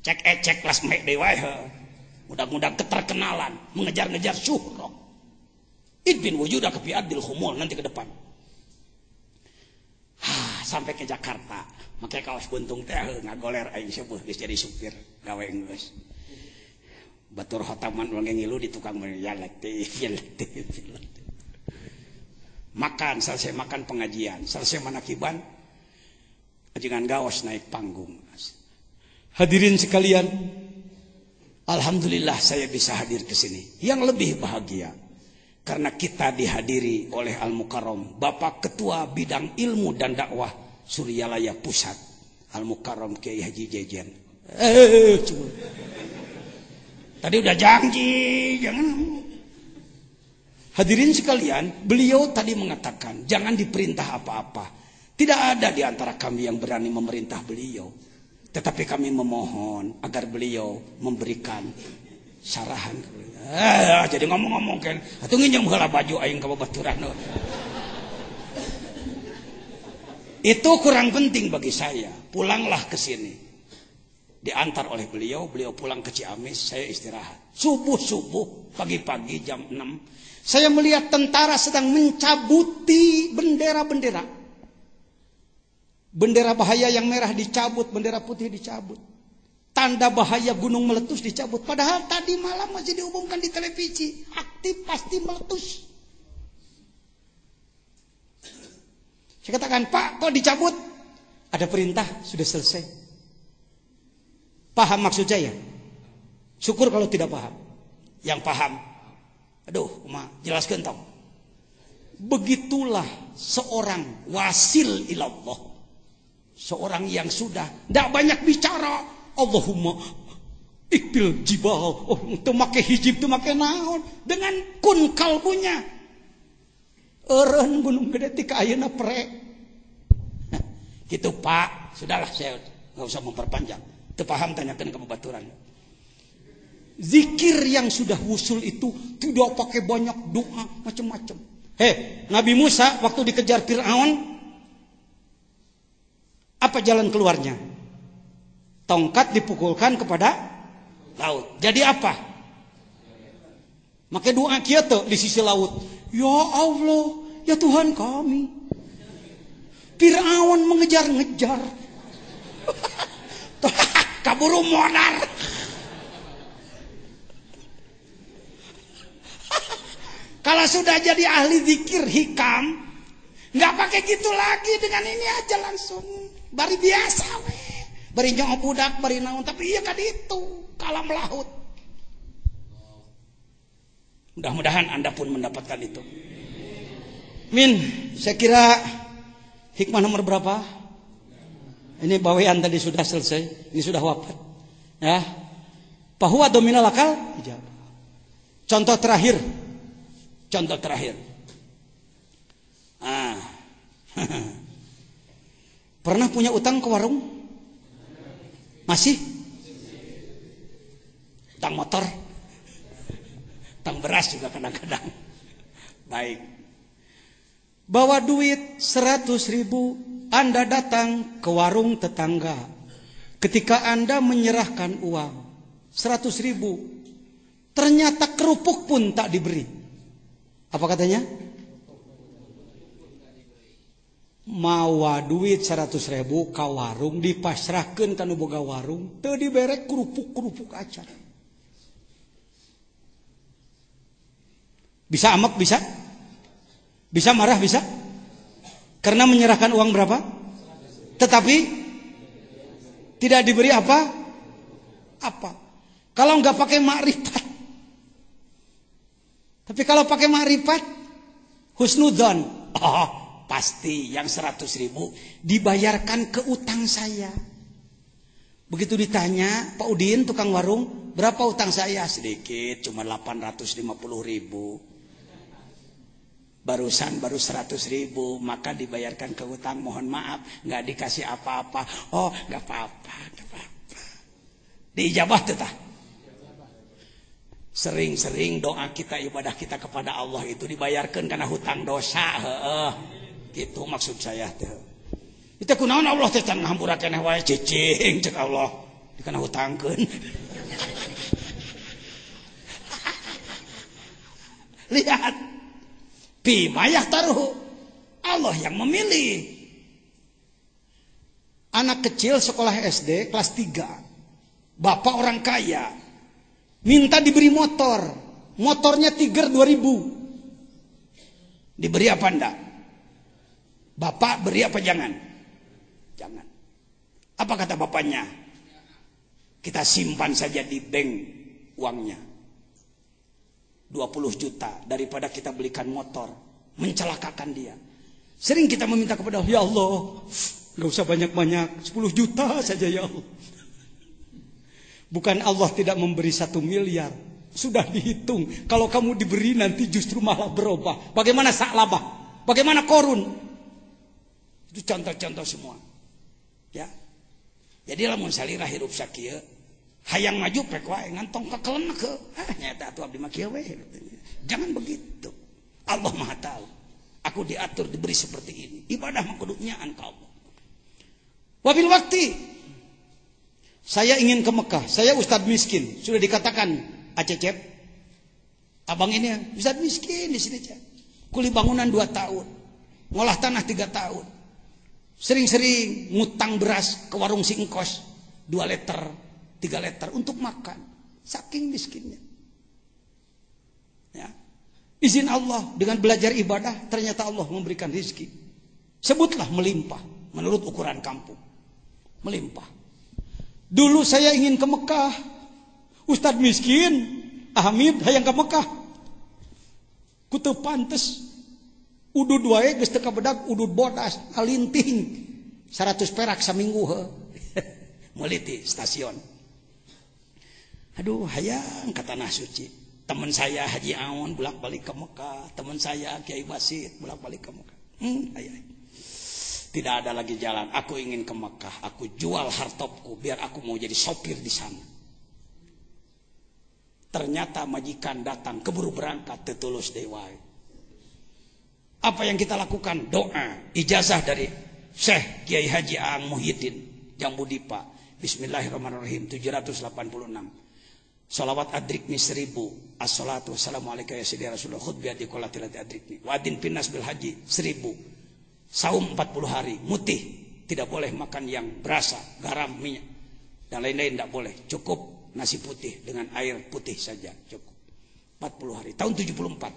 Cek kelas mek dewa. Mudah-mudahan keterkenalan, mengejar-ngejar syuhroh. Idbin wujudah kebiadil humul nanti ke depan. Sampai ke Jakarta, makanya kawas buntung teh ngagoler aing sepuh geus jadi supir gawe geus. Batur hotaman ulangge ngilu di tukang ya letih. Makan, selesai makan pengajian, selesai manakiban, ajengan gaos naik panggung. Hadirin sekalian, alhamdulillah saya bisa hadir ke sini. Yang lebih bahagia karena kita dihadiri oleh Al-Mukarram Bapak Ketua Bidang Ilmu dan Dakwah Suryalaya Pusat, Al-Mukarram Kiai Haji Jejen. Tadi udah janji, jangan. Hadirin sekalian, beliau tadi mengatakan jangan diperintah apa-apa. Tidak ada di antara kami yang berani memerintah beliau, tetapi kami memohon agar beliau memberikan sarahan. Jadi ngomong-ngomong kan, atuh nginjem heula baju aing ka babaturan. Itu kurang penting bagi saya. Pulanglah ke sini. Diantar oleh beliau pulang ke Ciamis, saya istirahat. Subuh-subuh, pagi-pagi jam 6, saya melihat tentara sedang mencabuti bendera-bendera. Bendera bahaya yang merah dicabut, bendera putih dicabut. Tanda bahaya gunung meletus dicabut. Padahal tadi malam masih diumumkan di televisi, aktif pasti meletus. Saya katakan, Pak, kok dicabut? Ada perintah, sudah selesai. Paham maksud saya? Syukur kalau tidak paham. Yang paham, aduh, jelaskan tau. Begitulah seorang wasil ilallah, seorang yang sudah tidak banyak bicara. Allahumma ikbil jibal, itu make hijib, itu make naon, dengan kun kalbunya. Eren gunung gede tika ayeuna prek. Gitu Pak, sudahlah saya nggak usah memperpanjang. Itu paham, tanyakan ke babaturan. Zikir yang sudah wusul itu tidak pakai banyak doa macam-macam. Nabi Musa waktu dikejar Fir'aun, apa jalan keluarnya? Tongkat dipukulkan kepada laut. Jadi apa? Maka doa kieu di sisi laut. Ya Allah, ya Tuhan kami, Fir'aun mengejar-ngejar. Kaburu modar. Kalau sudah jadi ahli zikir hikam, nggak pakai gitu lagi, dengan ini aja langsung. Bari biasa we. Bari nyong budak, bari naon, tapi iya kan itu kalam laut. Mudah-mudahan Anda pun mendapatkan itu. Min, saya kira hikmah nomor berapa? Ini bawean tadi sudah selesai, ini sudah wafat. Ya. Bahwa dominal akal, contoh terakhir. Pernah punya utang ke warung? Masih? Utang motor? Utang beras juga kadang-kadang. Baik. Bawa duit 100.000, Anda datang ke warung tetangga. Ketika Anda menyerahkan uang 100.000, ternyata kerupuk pun tak diberi. Apa katanya? Mawa duit 100.000 ka warung, dipasrahkeun ka nu boga warung, teu dibere kerupuk-kerupuk acar. Bisa amek, bisa? Bisa marah, bisa? Karena menyerahkan uang berapa? Tetapi tidak diberi apa? Apa? Kalau nggak pakai makrifat. Tapi kalau pakai makrifat, husnudzon, pasti yang 100.000 dibayarkan ke utang saya. Begitu ditanya, Pak Udin tukang warung, berapa utang saya? Sedikit, cuma 850.000. Barusan baru 100.000, maka dibayarkan ke hutang. Mohon maaf, nggak dikasih apa-apa. Oh, nggak apa-apa, nggak apa-apa. Diijabah tuh tah. Sering-sering doa kita, ibadah kita kepada Allah itu dibayarkan karena hutang dosa. Gitu maksud saya tuh. Itu kunaon Allah teh can ngahampurakeun wae cicing cek Allah dikana hutangkeun. Lihat, pimayah taruh. Allah yang memilih. Anak kecil sekolah SD kelas 3. Bapak orang kaya. Minta diberi motor. Motornya Tiger 2000. Diberi apa enggak? Bapak beri apa jangan? Jangan. Apa kata bapaknya? Kita simpan saja di bank uangnya. 20 juta daripada kita belikan motor, mencelakakan dia. Sering kita meminta kepada Allah, ya Allah, gak usah banyak-banyak, 10 juta saja ya Allah. Bukan Allah tidak memberi 1 miliar, sudah dihitung. Kalau kamu diberi nanti justru malah berubah. Bagaimana Sa'labah? Bagaimana Korun? Itu contoh-contoh semua. Ya. Jadi lamun salirah hirup sakieu, hayang maju pek wae ngantong kakeleun ke. Nyata atuh abdi mah kieu we. Jangan begitu. Allah Maha tahu. Aku diatur diberi seperti ini. Ibadah mah kudu nyaan ka Allah. Wabil waktu saya ingin ke Mekah. Saya ustadz miskin. Sudah dikatakan Acecep, abang ini ustadz miskin di sini, Cep. Kuli bangunan 2 tahun. Ngolah tanah 3 tahun. Sering-sering ngutang beras ke warung si engkos 2 liter, 3 liter untuk makan. Saking miskinnya. Ya. Izin Allah dengan belajar ibadah ternyata Allah memberikan rezeki. Sebutlah melimpah menurut ukuran kampung. Melimpah. Dulu saya ingin ke Mekah. Ustadz miskin, Hamid hayang ke Mekah. Kuteu pantes. Udud wae geus teu kabedag, udud bodas, alinting. 100 perak saminggu he. Meuli ti stasiun. Aduh, hayang ka tanah suci. Teman saya Haji Aun bolak-balik ke Mekah, teman saya Kiai Basit bolak-balik ke Mekah. Hayang. Tidak ada lagi jalan. Aku ingin ke Mekah. Aku jual hartopku biar aku mau jadi sopir di sana. Ternyata majikan datang keburu berangkat tetulus dewai. Apa yang kita lakukan? Doa, ijazah dari Syekh Kiai Haji Aang Muhyiddin Jambudipa. Bismillahirrahmanirrahim 786. Salawat adrikni 1000. As-salatu wassalamualaikum ya sayyidi Rasulullah khutbiyati qolatilati adrikni. Wa adin pinnas bil haji 1000. Saum 40 hari, mutih, tidak boleh makan yang berasa, garam, minyak, dan lain-lain tidak boleh. Cukup nasi putih dengan air putih saja, cukup. 40 hari, tahun 74.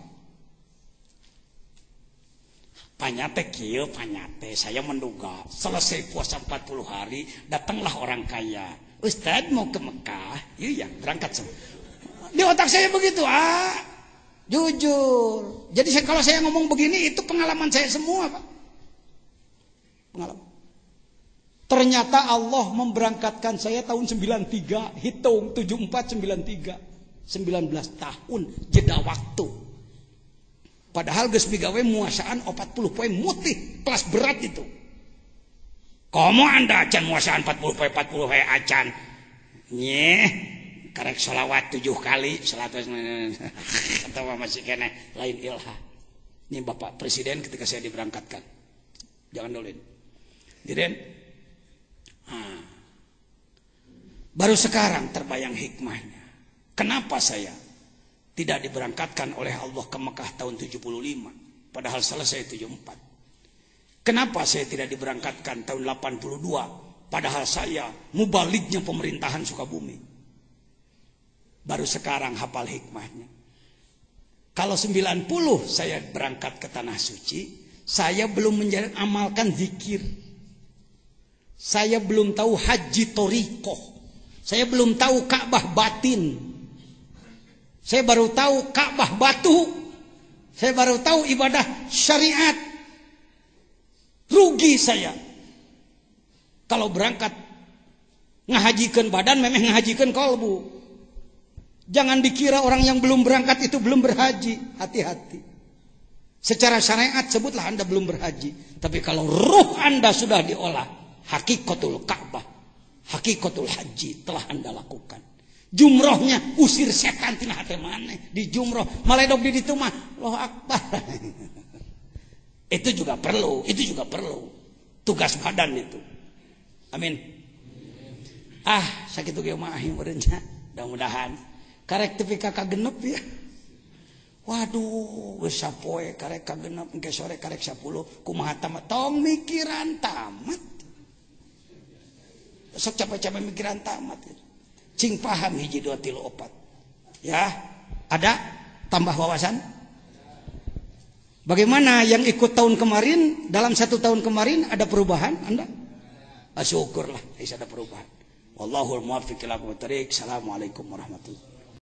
Panyate kieu, panyate, saya menduga selesai puasa 40 hari, datanglah orang kaya. Ustadz mau ke Mekah, iya berangkat semua. Di otak saya begitu, jujur. Jadi kalau saya ngomong begini, itu pengalaman saya semua, Pak. Pengalaman. Ternyata Allah memberangkatkan saya tahun 93, hitung 74 93, 19 tahun jeda waktu. Padahal geus migawe muasaan 40 poe mutih, kelas berat itu. Komo Anda acan muasaan 40 poe acan. Nyeh, karek sholawat 7 kali, salatu atau masih kena lain ilha. Ini Bapak Presiden ketika saya diberangkatkan. Jangan dulu ini. Diren, baru sekarang terbayang hikmahnya. Kenapa saya tidak diberangkatkan oleh Allah ke Mekah tahun 75, padahal selesai 74? Kenapa saya tidak diberangkatkan tahun 82, padahal saya mubaliknya pemerintahan Sukabumi? Baru sekarang hafal hikmahnya. Kalau 90 saya berangkat ke Tanah Suci, saya belum amalkan zikir. Saya belum tahu haji torikoh. Saya belum tahu Ka'bah batin. Saya baru tahu Ka'bah batu. Saya baru tahu ibadah syariat. Rugi saya. Kalau berangkat ngahajikan badan, memang ngahajikan kalbu. Jangan dikira orang yang belum berangkat itu belum berhaji. Hati-hati. Secara syariat sebutlah Anda belum berhaji. Tapi kalau ruh Anda sudah diolah, hakikatul Ka'bah, hakikatul haji telah Anda lakukan. Jumrohnya usir setan tina hati maneh di jumroh. Maledog di ditu mah Allahu Akbar. Itu juga perlu, tugas badan itu. Amin. Sakitu ge mah meureunnya. Mudah-mudahan karektifikasi kagenep ya. Waduh, geus sapoe karek kagenep, engke sore karek 10, kumaha tamat? Tong mikiran tamat. Sok capek-capek mikiran tamat. Cing paham 1 2 3 4. Ya, ada tambah wawasan? Bagaimana yang ikut tahun kemarin, dalam 1 tahun kemarin ada perubahan Anda? Syukurlah, ada perubahan. Wallahul muwaffiq ila aqwamit thoriq. Assalamualaikum warahmatullahi wabarakatuh.